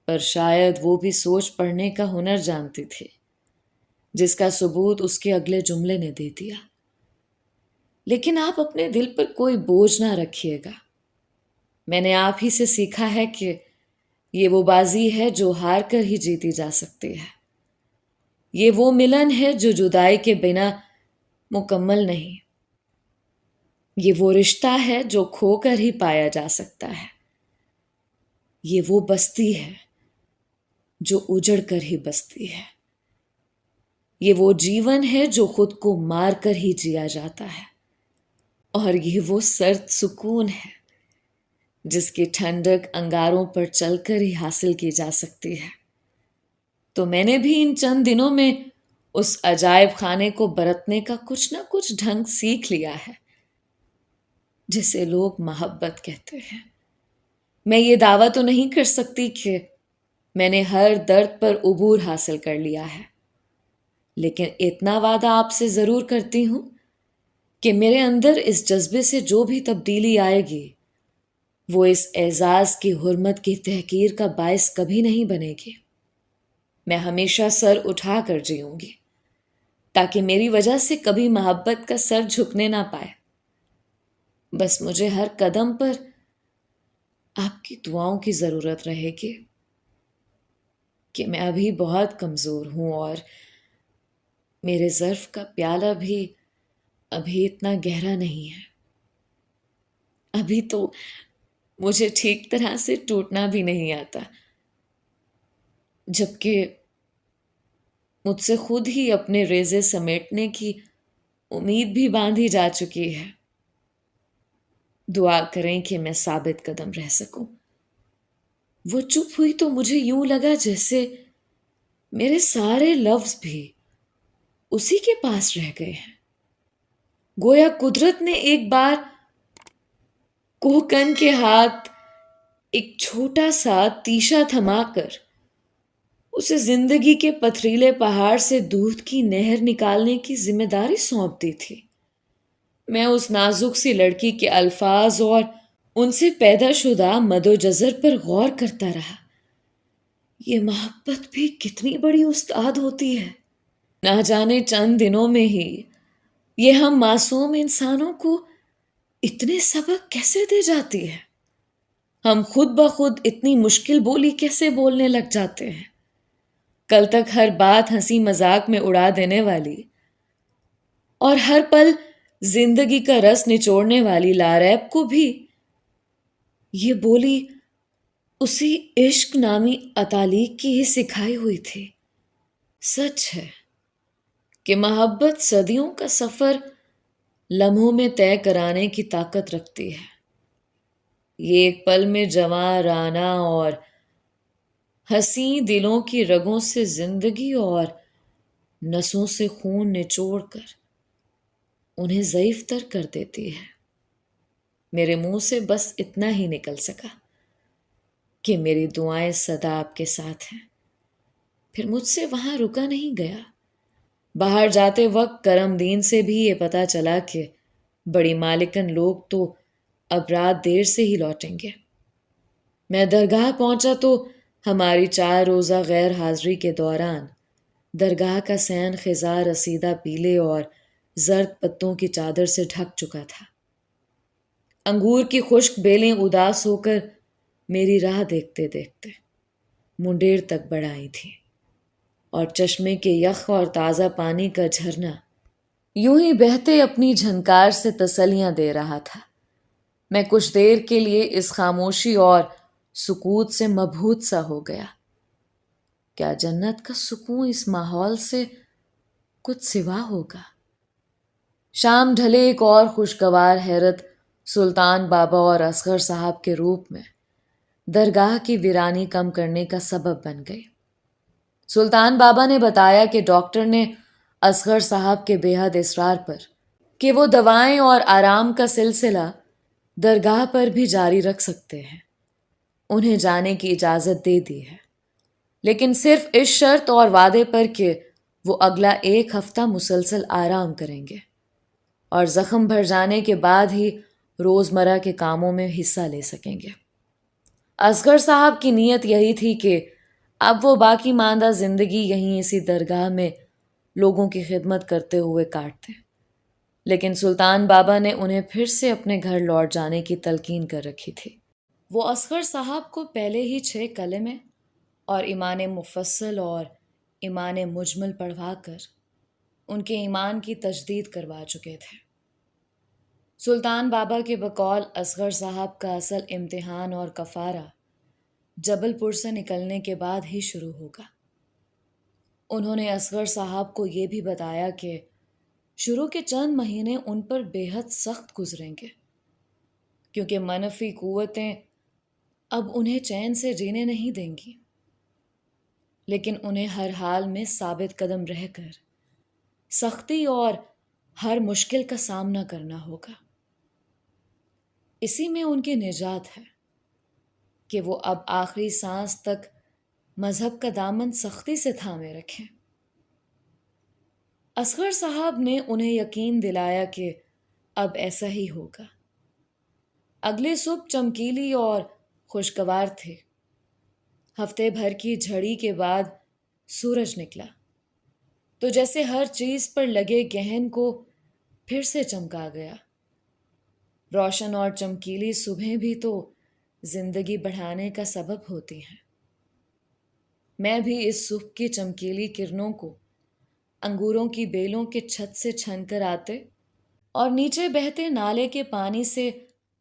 پر شاید وہ بھی سوچ پڑھنے کا ہنر جانتی تھی، جس کا ثبوت اس کے اگلے جملے نے دے دیا۔ لیکن آپ اپنے دل پر کوئی بوجھ نہ رکھیے گا۔ میں نے آپ ہی سے سیکھا ہے کہ یہ وہ بازی ہے جو ہار کر ہی جیتی جا سکتی ہے۔ یہ وہ ملن ہے جو جدائی کے بنا مکمل نہیں۔ یہ وہ رشتہ ہے جو کھو کر ہی پایا جا سکتا ہے۔ یہ وہ بستی ہے جو اجڑ کر ہی بستی ہے۔ یہ وہ جیون ہے جو خود کو مار کر ہی جیا جاتا ہے، اور یہ وہ سرد سکون ہے جس کی ٹھنڈک انگاروں پر چل کر ہی حاصل کی جا سکتی ہے۔ تو میں نے بھی ان چند دنوں میں اس عجائب خانے کو برتنے کا کچھ نہ کچھ ڈھنگ سیکھ لیا ہے، جسے لوگ محبت کہتے ہیں۔ میں یہ دعویٰ تو نہیں کر سکتی کہ میں نے ہر درد پر عبور حاصل کر لیا ہے، لیکن اتنا وعدہ آپ سے ضرور کرتی ہوں کہ میرے اندر اس جذبے سے جو بھی تبدیلی آئے گی وہ اس اعزاز کی حرمت کی تحقیر کا باعث کبھی نہیں بنے گی۔ میں ہمیشہ سر اٹھا کر جیوں گی تاکہ میری وجہ سے کبھی محبت کا سر جھکنے نہ پائے۔ بس مجھے ہر قدم پر آپ کی دعاؤں کی ضرورت رہے گی کہ میں ابھی بہت کمزور ہوں، اور میرے ظرف کا پیالہ بھی ابھی اتنا گہرا نہیں ہے۔ ابھی تو مجھے ٹھیک طرح سے ٹوٹنا بھی نہیں آتا، جبکہ مجھ سے خود ہی اپنے ریزے سمیٹنے کی امید بھی باندھی جا چکی ہے۔ دعا کریں کہ میں ثابت قدم رہ سکوں۔ وہ چپ ہوئی تو مجھے یوں لگا جیسے میرے سارے لفظ بھی اسی کے پاس رہ گئے ہیں۔ گویا قدرت نے ایک بار کوہکن کے ہاتھ ایک چھوٹا سا تیشا تھما کر اسے زندگی کے پتھریلے پہاڑ سے دودھ کی نہر نکالنے کی ذمہ داری سونپ دی تھی۔ میں اس نازک سی لڑکی کے الفاظ اور ان سے پیدا شدہ مد و جزر پر غور کرتا رہا۔ یہ محبت بھی کتنی بڑی استاد ہوتی ہے۔ نہ جانے چند دنوں میں ہی یہ ہم معصوم انسانوں کو اتنے سبق کیسے دے جاتی ہے؟ ہم خود بخود اتنی مشکل بولی کیسے بولنے لگ جاتے ہیں؟ کل تک ہر بات ہنسی مذاق میں اڑا دینے والی اور ہر پل زندگی کا رس نچوڑنے والی لاریب کو بھی یہ بولی اسی عشق نامی اتالیق کی ہی سکھائی ہوئی تھی۔ سچ ہے کہ محبت صدیوں کا سفر لمحوں میں طے کرانے کی طاقت رکھتی ہے۔ یہ ایک پل میں جواں رانا اور حسین دلوں کی رگوں سے زندگی اور نسوں سے خون نچوڑ کر انہیں ضعیف تر کر دیتی ہے۔ میرے منہ سے بس اتنا ہی نکل سکا کہ میری دعائیں سدا آپ کے ساتھ ہیں۔ پھر مجھ سے وہاں رکا نہیں گیا۔ باہر جاتے وقت کرم دین سے بھی یہ پتا چلا کہ بڑی مالکن لوگ تو اب رات دیر سے ہی لوٹیں گے۔ میں درگاہ پہنچا تو ہماری 4 روزہ غیر حاضری کے دوران درگاہ کا سین خزاں رسیدہ پیلے اور زرد پتوں کی چادر سے ڈھک چکا تھا۔ انگور کی خشک بیلیں اداس ہو کر میری راہ دیکھتے دیکھتے منڈیر تک بڑھ آئی تھی، اور چشمے کے یخ اور تازہ پانی کا جھرنا یوں ہی بہتے اپنی جھنکار سے تسلیاں دے رہا تھا۔ میں کچھ دیر کے لیے اس خاموشی اور سکوت سے مبہوت سا ہو گیا۔ کیا جنت کا سکون اس ماحول سے کچھ سوا ہوگا؟ شام ڈھلے ایک اور خوشگوار حیرت سلطان بابا اور اصغر صاحب کے روپ میں درگاہ کی ویرانی کم کرنے کا سبب بن گئی۔ سلطان بابا نے بتایا کہ ڈاکٹر نے اصغر صاحب کے بے حد اصرار پر کہ وہ دوائیں اور آرام کا سلسلہ درگاہ پر بھی جاری رکھ سکتے ہیں، انہیں جانے کی اجازت دے دی ہے، لیکن صرف اس شرط اور وعدے پر کہ وہ اگلا 1 ہفتہ مسلسل آرام کریں گے اور زخم بھر جانے کے بعد ہی روزمرہ کے کاموں میں حصہ لے سکیں گے۔ اصغر صاحب کی نیت یہی تھی کہ اب وہ باقی ماندہ زندگی یہیں اسی درگاہ میں لوگوں کی خدمت کرتے ہوئے کاٹ دیں، لیکن سلطان بابا نے انہیں پھر سے اپنے گھر لوٹ جانے کی تلقین کر رکھی تھی۔ وہ اصغر صاحب کو پہلے ہی 6 کلمے اور ایمان مفصل اور ایمان مجمل پڑھوا کر ان کے ایمان کی تجدید کروا چکے تھے۔ سلطان بابا کے بقول اصغر صاحب کا اصل امتحان اور کفارہ جبل پور سے نکلنے کے بعد ہی شروع ہوگا۔ انہوں نے اصغر صاحب کو یہ بھی بتایا کہ شروع کے چند مہینے ان پر بے حد سخت گزریں گے، کیونکہ منفی قوتیں اب انہیں چین سے جینے نہیں دیں گی، لیکن انہیں ہر حال میں ثابت قدم رہ کر سختی اور ہر مشکل کا سامنا کرنا ہوگا۔ اسی میں ان کی نجات ہے کہ وہ اب آخری سانس تک مذہب کا دامن سختی سے تھامے رکھیں۔ اصغر صاحب نے انہیں یقین دلایا کہ اب ایسا ہی ہوگا۔ اگلے صبح چمکیلی اور خوشگوار تھے۔ ہفتے بھر کی جھڑی کے بعد سورج نکلا تو جیسے ہر چیز پر لگے گہن کو پھر سے چمکا گیا۔ روشن اور چمکیلی صبحیں بھی تو زندگی بڑھانے کا سبب ہوتی ہیں۔ میں بھی اس صبح کی چمکیلی کرنوں کو انگوروں کی بیلوں کے چھت سے چھن کر آتے اور نیچے بہتے نالے کے پانی سے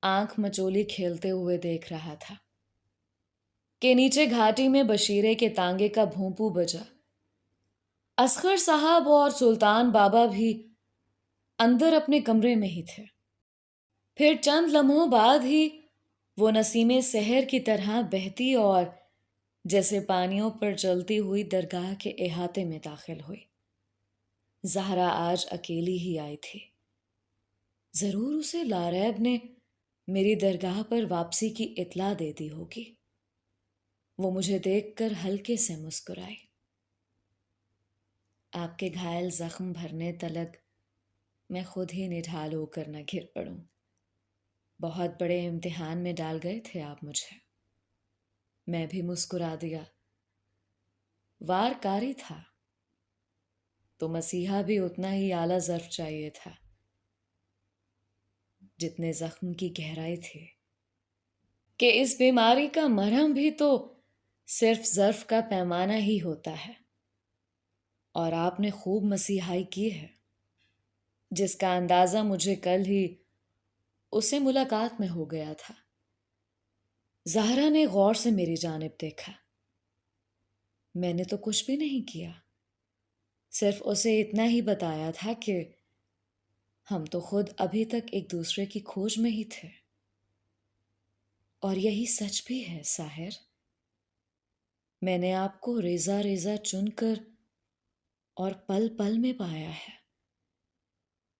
آنکھ مچولی کھیلتے ہوئے دیکھ رہا تھا کہ نیچے گھاٹی میں بشیرے کے تانگے کا بھونپو بجا۔ اصغر صاحب اور سلطان بابا بھی اندر اپنے کمرے میں ہی تھے۔ پھر چند لمحوں بعد ہی وہ نسیم سحر کی طرح بہتی اور جیسے پانیوں پر چلتی ہوئی درگاہ کے احاطے میں داخل ہوئی۔ زہرا آج اکیلی ہی آئی تھی۔ ضرور اسے لاریب نے میری درگاہ پر واپسی کی اطلاع دے دی ہوگی۔ وہ مجھے دیکھ کر ہلکے سے مسکرائی۔ آپ کے گھائل زخم بھرنے تلک میں خود ہی نڈھال ہو کر نہ گر پڑوں۔ بہت بڑے امتحان میں ڈال گئے تھے آپ مجھے۔ میں بھی مسکرا دیا۔ وار کاری تھا تو مسیحا بھی اتنا ہی اعلیٰ ظرف چاہیے تھا جتنے زخم کی گہرائی تھی، کہ اس بیماری کا مرہم بھی تو صرف ظرف کا پیمانہ ہی ہوتا ہے، اور آپ نے خوب مسیحائی کی ہے، جس کا اندازہ مجھے کل ہی اسے ملاقات میں ہو گیا تھا۔ زہرا نے غور سے میری جانب دیکھا۔ میں نے تو کچھ بھی نہیں کیا، صرف اسے اتنا ہی بتایا تھا کہ ہم تو خود ابھی تک ایک دوسرے کی کھوج میں ہی تھے۔ اور یہی سچ بھی ہے ساحر۔ میں نے آپ کو ریزہ ریزہ چن کر اور پل پل میں پایا ہے،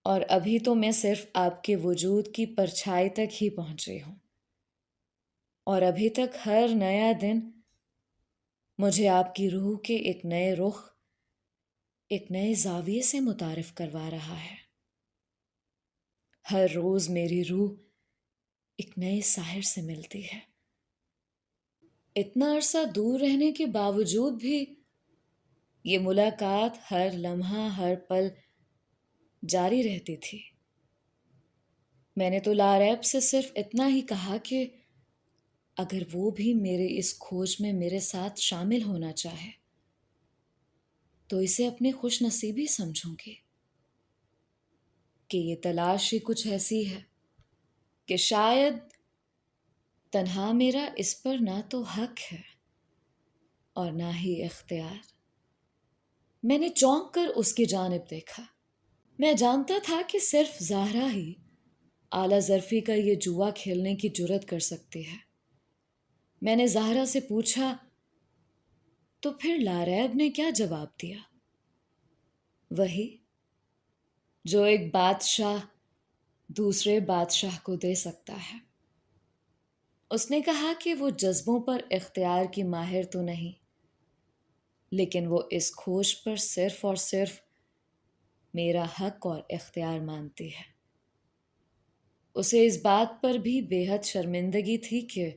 اور ابھی تو میں صرف آپ کے وجود کی پرچھائی تک ہی پہنچی ہوں، اور ابھی تک ہر نیا دن مجھے آپ کی روح کے ایک نئے رخ، ایک نئے زاویے سے متعارف کروا رہا ہے۔ ہر روز میری روح ایک نئے ساحر سے ملتی ہے۔ اتنا عرصہ دور رہنے کے باوجود بھی یہ ملاقات ہر لمحہ ہر پل جاری رہتی تھی۔ میں نے تو لاریب سے صرف اتنا ہی کہا کہ اگر وہ بھی میرے اس کھوج میں میرے ساتھ شامل ہونا چاہے تو اسے اپنی خوش نصیبی سمجھوں گی، کہ یہ تلاش ہی کچھ ایسی ہے کہ شاید تنہا میرا اس پر نہ تو حق ہے اور نہ ہی اختیار۔ میں نے چونک کر اس کی جانب دیکھا۔ میں جانتا تھا کہ صرف زہرا ہی اعلیٰ ظرفی کا یہ جوا کھیلنے کی جرت کر سکتی ہے۔ میں نے زہرا سے پوچھا، تو پھر لاریب نے کیا جواب دیا؟ وہی جو ایک بادشاہ دوسرے بادشاہ کو دے سکتا ہے۔ اس نے کہا کہ وہ جذبوں پر اختیار کی ماہر تو نہیں، لیکن وہ اس کھوج پر صرف اور صرف میرا حق اور اختیار مانتی ہے۔ اسے اس بات پر بھی بے حد شرمندگی تھی کہ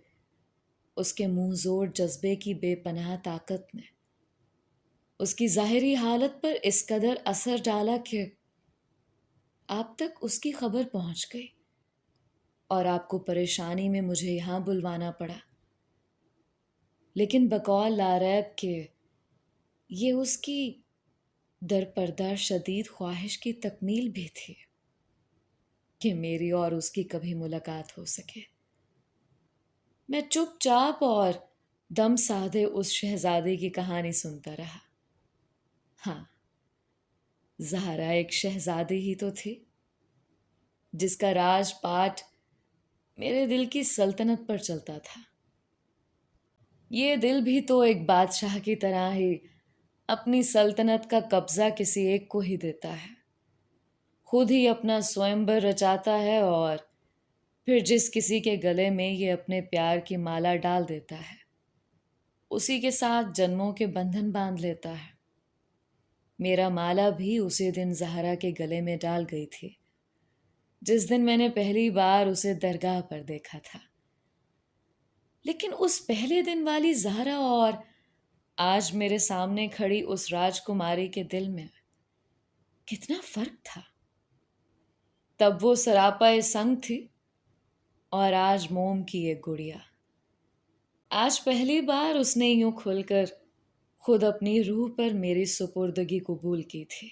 اس کے منہ زور جذبے کی بے پناہ طاقت نے اس کی ظاہری حالت پر اس قدر اثر ڈالا کہ آپ تک اس کی خبر پہنچ گئی، اور آپ کو پریشانی میں مجھے یہاں بلوانا پڑا۔ لیکن بقول لاریب کہ یہ اس کی درپردہ شدید خواہش کی تکمیل بھی تھی کہ میری اور اس کی کبھی ملاقات ہو سکے۔ میں چپ چاپ اور دم سادھے اس شہزادی کی کہانی سنتا رہا۔ ہاں، زہرا ایک شہزادی ہی تو تھی، جس کا راج پاٹ میرے دل کی سلطنت پر چلتا تھا۔ یہ دل بھی تو ایک بادشاہ کی طرح ہی اپنی سلطنت کا قبضہ کسی ایک کو ہی دیتا ہے، خود ہی اپنا سوئمبر رچاتا ہے، اور پھر جس کسی کے گلے میں یہ اپنے پیار کی مالا ڈال دیتا ہے، اسی کے ساتھ جنموں کے بندھن باندھ لیتا ہے۔ میرا مالا بھی اسی دن زہرا کے گلے میں ڈال گئی تھی، جس دن میں نے پہلی بار اسے درگاہ پر دیکھا تھا۔ لیکن اس پہلے دن والی زہرا اور آج میرے سامنے کھڑی اس راجکماری کے دل میں کتنا فرق تھا۔ تب وہ سراپا سنگ تھی، اور آج موم کی ایک گڑیا۔ آج پہلی بار اس نے یوں کھل کر خود اپنی روح پر میری سپردگی قبول کی تھی۔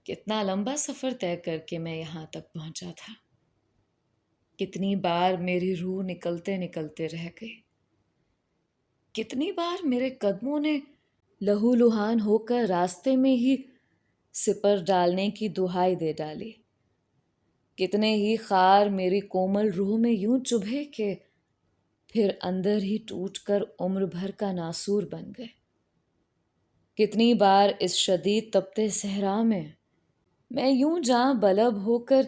کتنا لمبا سفر طے کر کے میں یہاں تک پہنچا تھا، کتنی بار میری روح نکلتے نکلتے رہ گئی، کتنی بار میرے قدموں نے لہو لہان ہو کر راستے میں ہی سپر ڈالنے کی دہائی دے ڈالی، کتنے ہی خار میری کومل روح میں یوں چبھے کہ پھر اندر ہی ٹوٹ کر عمر بھر کا ناسور بن گئے۔ کتنی بار اس شدید تپتے صحرا میں یوں جاں بلب ہو کر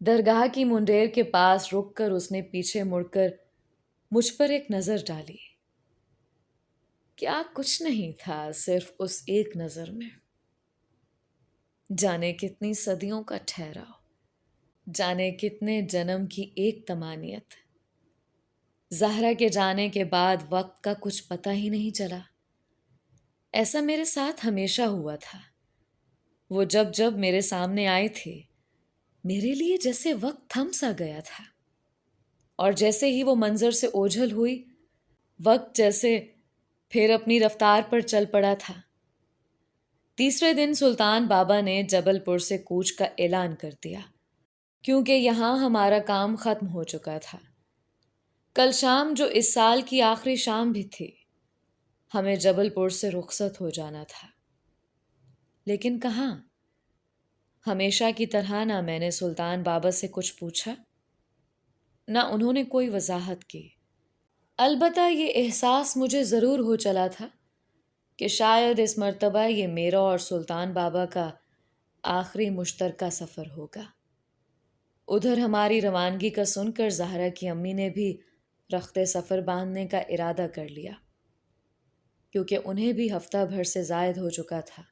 درگاہ کی منڈیر کے پاس رک کر اس نے پیچھے مڑ کر مجھ پر ایک نظر ڈالی۔ کیا کچھ نہیں تھا صرف اس ایک نظر میں، جانے کتنی صدیوں کا ٹھہراؤ، جانے کتنے جنم کی ایک تمانیت۔ زہرا کے جانے کے بعد وقت کا کچھ پتہ ہی نہیں چلا۔ ایسا میرے ساتھ ہمیشہ ہوا تھا۔ وہ جب جب میرے سامنے آئے تھے میرے لیے جیسے وقت تھم سا گیا تھا، اور جیسے ہی وہ منظر سے اوجھل ہوئی وقت جیسے پھر اپنی رفتار پر چل پڑا تھا۔ تیسرے دن سلطان بابا نے جبل پور سے کوچ کا اعلان کر دیا، کیونکہ یہاں ہمارا کام ختم ہو چکا تھا۔ کل شام جو اس سال کی آخری شام بھی تھی، ہمیں جبل پور سے رخصت ہو جانا تھا۔ لیکن کہاں؟ ہمیشہ کی طرح نہ میں نے سلطان بابا سے کچھ پوچھا، نہ انہوں نے کوئی وضاحت کی۔ البتہ یہ احساس مجھے ضرور ہو چلا تھا کہ شاید اس مرتبہ یہ میرا اور سلطان بابا کا آخری مشترکہ سفر ہوگا۔ ادھر ہماری روانگی کا سن کر زہرا کی امی نے بھی رخت سفر باندھنے کا ارادہ کر لیا، کیونکہ انہیں بھی ہفتہ بھر سے زائد ہو چکا تھا،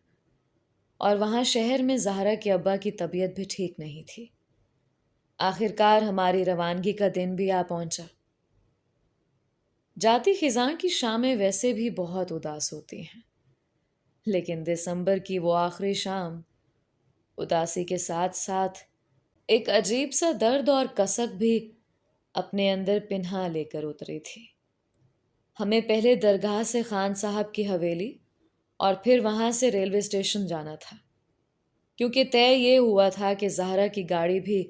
اور وہاں شہر میں زہرا کے ابا کی طبیعت بھی ٹھیک نہیں تھی۔ آخرکار ہماری روانگی کا دن بھی آ پہنچا۔ جاتی خزاں کی شامیں ویسے بھی بہت اداس ہوتی ہیں، لیکن دسمبر کی وہ آخری شام اداسی کے ساتھ ساتھ ایک عجیب سا درد اور کسک بھی اپنے اندر پنہا لے کر اتری تھی۔ ہمیں پہلے درگاہ سے خان صاحب کی حویلی اور پھر وہاں سے ریلوے اسٹیشن جانا تھا، کیونکہ طے یہ ہوا تھا کہ زہرا کی گاڑی بھی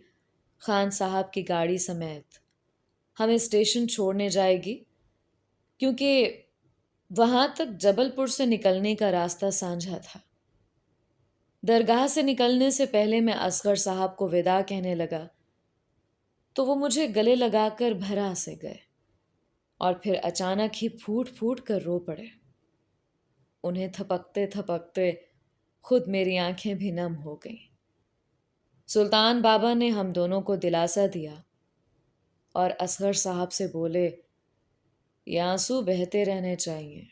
خان صاحب کی گاڑی سمیت ہمیں اسٹیشن چھوڑنے جائے گی، کیونکہ وہاں تک جبل پور سے نکلنے کا راستہ سانجھا تھا۔ درگاہ سے نکلنے سے پہلے میں اصغر صاحب کو وداع کہنے لگا تو وہ مجھے گلے لگا کر بھرا سے گئے، اور پھر اچانک ہی پھوٹ پھوٹ کر رو پڑے۔ انہیں تھپکتے تھپکتے خود میری آنکھیں بھی نم ہو گئیں۔ سلطان بابا نے ہم دونوں کو دلاسا دیا اور اصغر صاحب سے بولے، یہ آنسو بہتے رہنے چاہیے،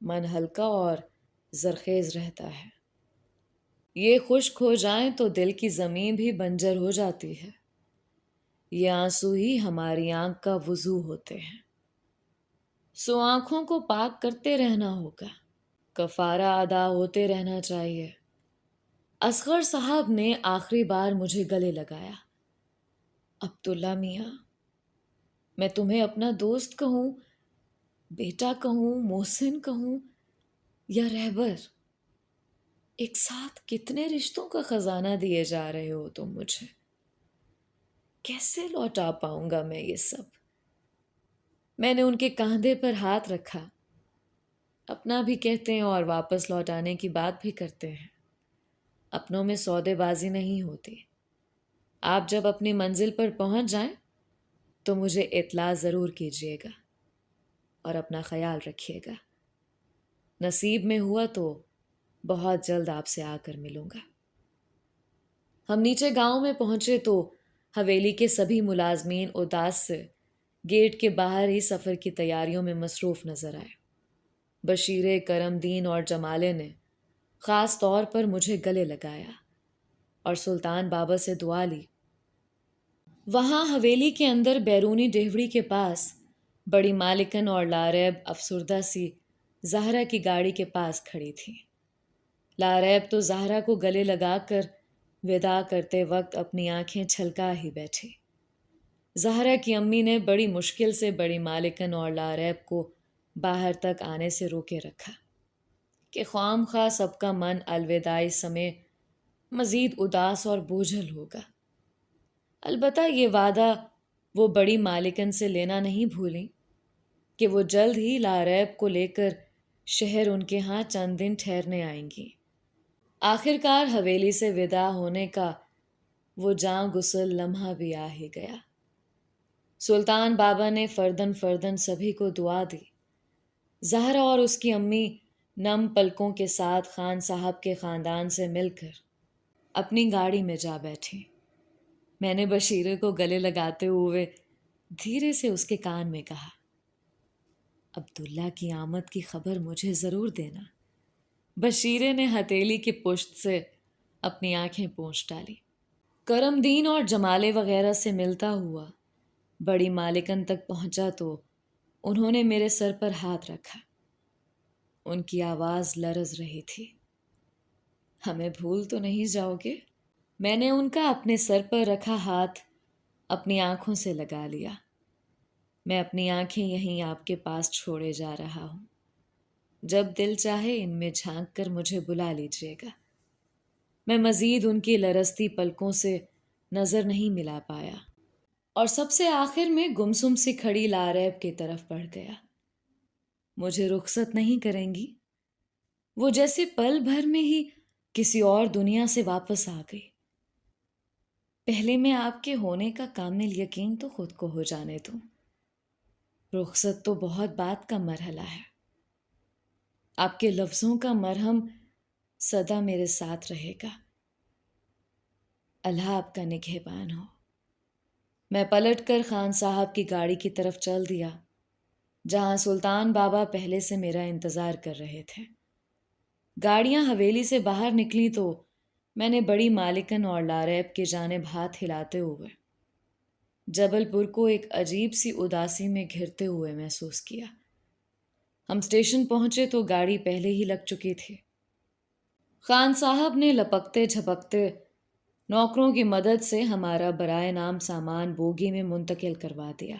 من ہلکا اور زرخیز رہتا ہے۔ یہ خشک ہو جائیں تو دل کی زمین بھی بنجر ہو جاتی ہے۔ یہ آنسو ہی ہماری آنکھ کا وضو ہوتے ہیں، سو آنکھوں کو پاک کرتے رہنا ہوگا، کفارہ ادا ہوتے رہنا چاہیے۔ اصغر صاحب نے آخری بار مجھے گلے لگایا۔ عبداللہ میاں، میں تمہیں اپنا دوست کہوں، بیٹا کہوں، محسن کہوں یا رہبر، ایک ساتھ کتنے رشتوں کا خزانہ دیے جا رہے ہو تم مجھے۔ کیسے لوٹا پاؤں گا میں یہ سب؟ میں نے ان کے کاندھے پر ہاتھ رکھا۔ اپنا بھی کہتے ہیں اور واپس لوٹانے کی بات بھی کرتے ہیں۔ اپنوں میں سودے بازی نہیں ہوتی۔ آپ جب اپنی منزل پر پہنچ جائیں تو مجھے اطلاع ضرور کیجیے گا، اور اپنا خیال رکھیے گا۔ نصیب میں ہوا تو بہت جلد آپ سے آ کر ملوں گا۔ ہم نیچے گاؤں میں پہنچے تو حویلی کے سبھی ملازمین اداس سے گیٹ کے باہر ہی سفر کی تیاریوں میں مصروف نظر آئے۔ بشیر، کرم دین اور جمالے نے خاص طور پر مجھے گلے لگایا اور سلطان بابا سے دعا لی۔ وہاں حویلی کے اندر بیرونی ڈیوڑی کے پاس بڑی مالکن اور لاریب افسردہ سی زہرا کی گاڑی کے پاس کھڑی تھی۔ لاریب تو زہرا کو گلے لگا کر وداع کرتے وقت اپنی آنکھیں چھلکا ہی بیٹھی۔ زہرا کی امی نے بڑی مشکل سے بڑی مالکن اور لاریب کو باہر تک آنے سے روکے رکھا کہ خواہ مخواہ سب کا من الوداعی سمے مزید اداس اور بوجھل ہوگا۔ البتہ یہ وعدہ وہ بڑی مالکن سے لینا نہیں بھولیں کہ وہ جلد ہی لاریب کو لے کر شہر ان کے ہاں چند دن ٹھہرنے آئیں گی۔ آخرکار حویلی سے وداع ہونے کا وہ جاں غسل لمحہ بھی آ ہی گیا۔ سلطان بابا نے فردن فردن سبھی کو دعا دی۔ زہرا اور اس کی امی نم پلکوں کے ساتھ خان صاحب کے خاندان سے مل کر اپنی گاڑی میں جا بیٹھی۔ میں نے بشیرے کو گلے لگاتے ہوئے دھیرے سے اس کے کان میں کہا، عبداللہ کی آمد کی خبر مجھے ضرور دینا۔ بشیرے نے ہتھیلی کی پشت سے اپنی آنکھیں پونچھ ڈالی۔ کرم دین اور جمالے وغیرہ سے ملتا ہوا بڑی مالکن تک پہنچا تو انہوں نے میرے سر پر ہاتھ رکھا۔ ان کی آواز لرز رہی تھی۔ ہمیں بھول تو نہیں جاؤ گے؟ میں نے ان کا اپنے سر پر رکھا ہاتھ اپنی آنکھوں سے لگا لیا۔ میں اپنی آنکھیں یہیں آپ کے پاس چھوڑے جا رہا ہوں۔ جب دل چاہے ان میں جھانک کر مجھے بلا لیجیے گا۔ میں مزید ان کی لرزتی پلکوں سے نظر نہیں ملا پایا اور سب سے آخر میں گمسم سی کھڑی لاریب کی طرف بڑھ گیا۔ مجھے رخصت نہیں کریں گی؟ وہ جیسے پل بھر میں ہی کسی اور دنیا سے واپس آ گئی۔ پہلے میں آپ کے ہونے کا کامل یقین تو خود کو ہو جانے دوں۔ رخصت تو بہت بات کا مرحلہ ہے۔ آپ کے لفظوں کا مرہم سدا میرے ساتھ رہے گا۔ اللہ آپ کا نگہبان ہو۔ میں پلٹ کر خان صاحب کی گاڑی کی طرف چل دیا، جہاں سلطان بابا پہلے سے میرا انتظار کر رہے تھے۔ گاڑیاں حویلی سے باہر نکلی تو میں نے بڑی مالکن اور لاریب کی جانب ہاتھ ہلاتے ہوئے جبل پور کو ایک عجیب سی اداسی میں گھرتے ہوئے محسوس کیا۔ ہم اسٹیشن پہنچے تو گاڑی پہلے ہی لگ چکی تھی۔ خان صاحب نے لپکتے جھپکتے نوکروں کی مدد سے ہمارا برائے نام سامان بوگی میں منتقل کروا دیا۔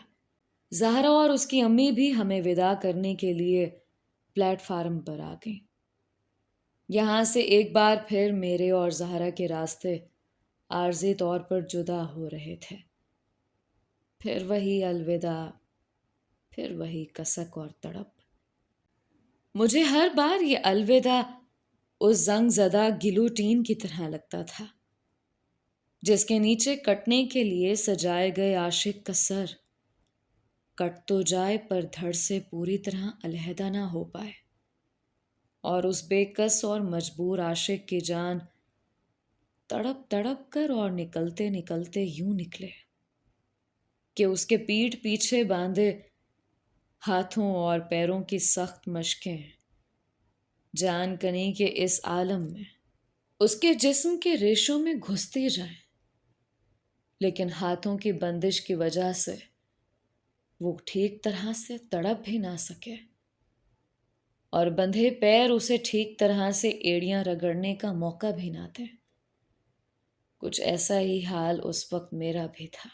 زہرا اور اس کی امی بھی ہمیں وداع کرنے کے لیے پلیٹ فارم پر آ گئیں۔ یہاں سے ایک بار پھر میرے اور زہرا کے راستے عارضی طور پر جدا ہو رہے تھے۔ پھر وہی الوداع، پھر وہی کسک اور تڑپ۔ مجھے ہر بار یہ الوداع اس زنگ زدہ گلوٹین کی طرح لگتا تھا جس کے نیچے کٹنے کے لیے سجائے گئے عاشق کا سر کٹ تو جائے پر دھڑ سے پوری طرح علیحدہ نہ ہو پائے، اور اس بے کس اور مجبور عاشق کی جان تڑپ تڑپ کر اور نکلتے نکلتے یوں نکلے کہ اس کے پیٹھ پیچھے باندھے ہاتھوں اور پیروں کی سخت مشقیں جان کنی کے اس عالم میں اس کے جسم کے ریشوں میں گھستی جائیں، لیکن ہاتھوں کی بندش کی وجہ سے وہ ٹھیک طرح سے تڑپ بھی نہ سکے، اور بندھے پیر اسے ٹھیک طرح سے ایڑیاں رگڑنے کا موقع بھی نہ دیں۔ کچھ ایسا ہی حال اس وقت میرا بھی تھا۔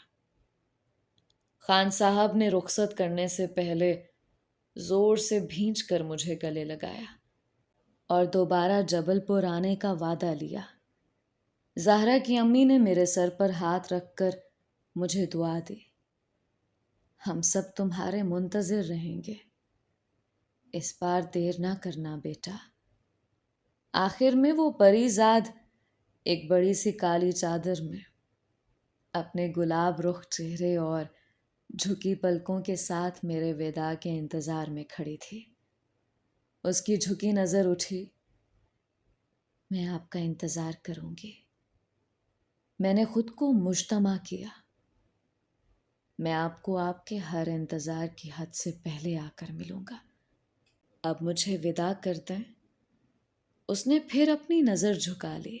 خان صاحب نے رخصت کرنے سے پہلے زور سے بھینچ کر مجھے گلے لگایا اور دوبارہ جبل پور آنے کا وعدہ لیا۔ زہرا کی امی نے میرے سر پر ہاتھ رکھ کر مجھے دعا دی، ہم سب تمہارے منتظر رہیں گے، اس بار دیر نہ کرنا بیٹا۔ آخر میں وہ پری زاد ایک بڑی سی کالی چادر میں اپنے گلاب رخ چہرے اور جھکی پلکوں کے ساتھ میرے وداع کے انتظار میں کھڑی تھی۔ اس کی جھکی نظر اٹھی، میں آپ کا انتظار کروں گی۔ میں نے خود کو مجتمع کیا، میں آپ کو آپ کے ہر انتظار کی حد سے پہلے آ کر ملوں گا۔ اب مجھے وداع کر دیں۔ اس نے پھر اپنی نظر جھکا لی۔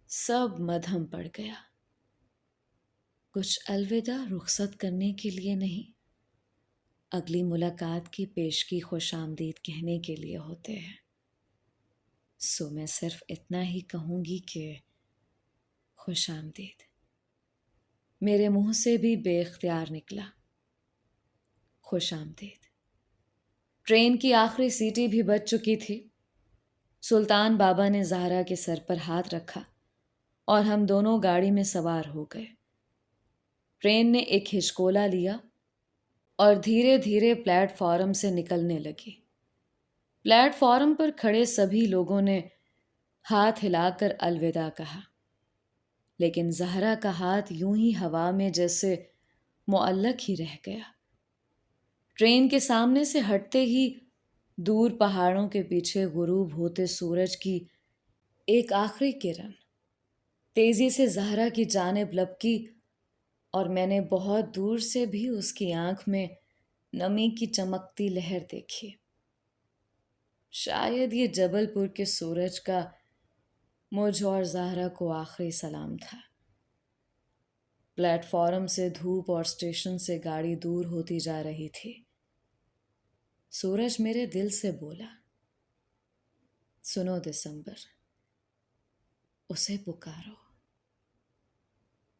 سب مدھم پڑ گیا۔ کچھ الوداع رخصت کرنے کے لیے نہیں، اگلی ملاقات کی پیشگی خوش آمدید کہنے کے لیے ہوتے ہیں۔ سو میں صرف اتنا ہی کہوں گی کہ خوش آمدید میرے منہ سے بھی بے اختیار نکلا۔ خوش آمدید۔ ٹرین کی آخری سیٹی بھی بج چکی تھی۔ سلطان بابا نے زہرا کے سر پر ہاتھ رکھا اور ہم دونوں گاڑی میں سوار ہو گئے۔ ٹرین نے ایک ہچکولا لیا اور دھیرے دھیرے پلیٹ فارم سے نکلنے لگی۔ پلیٹ فارم پر کھڑے سبھی لوگوں نے ہاتھ ہلا کر الوداع کہا، لیکن زہرا کا ہاتھ یوں ہی ہوا میں جیسے معلق ہی رہ گیا۔ ٹرین کے سامنے سے ہٹتے ہی دور پہاڑوں کے پیچھے غروب ہوتے سورج کی ایک آخری کرن تیزی سے زہرا کی جانب لپکی اور میں نے بہت دور سے بھی اس کی آنکھ میں نمی کی چمکتی لہر دیکھی۔ شاید یہ جبل پور کے سورج کا مجھ اور زہرا کو آخری سلام تھا۔ پلیٹ فارم سے دھوپ اور اسٹیشن سے گاڑی دور ہوتی جا رہی تھی۔ سورج میرے دل سے بولا، سنو دسمبر، اسے پکارو،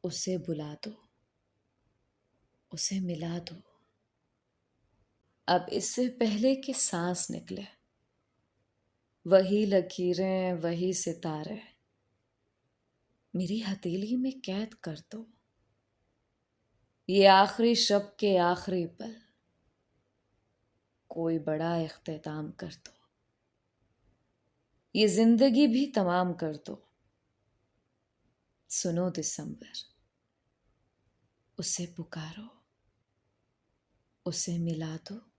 اسے بلا دو، اسے ملا دو۔ اب اس سے پہلے کہ سانس نکلے، وہی لکیریں، وہی ستارے میری ہتھیلی میں قید کر دو۔ یہ آخری شب کے آخری پل، کوئی بڑا اختتام کر دو۔ یہ زندگی بھی تمام کر دو۔ سنو دسمبر، اسے پکارو، اسے ملا دو۔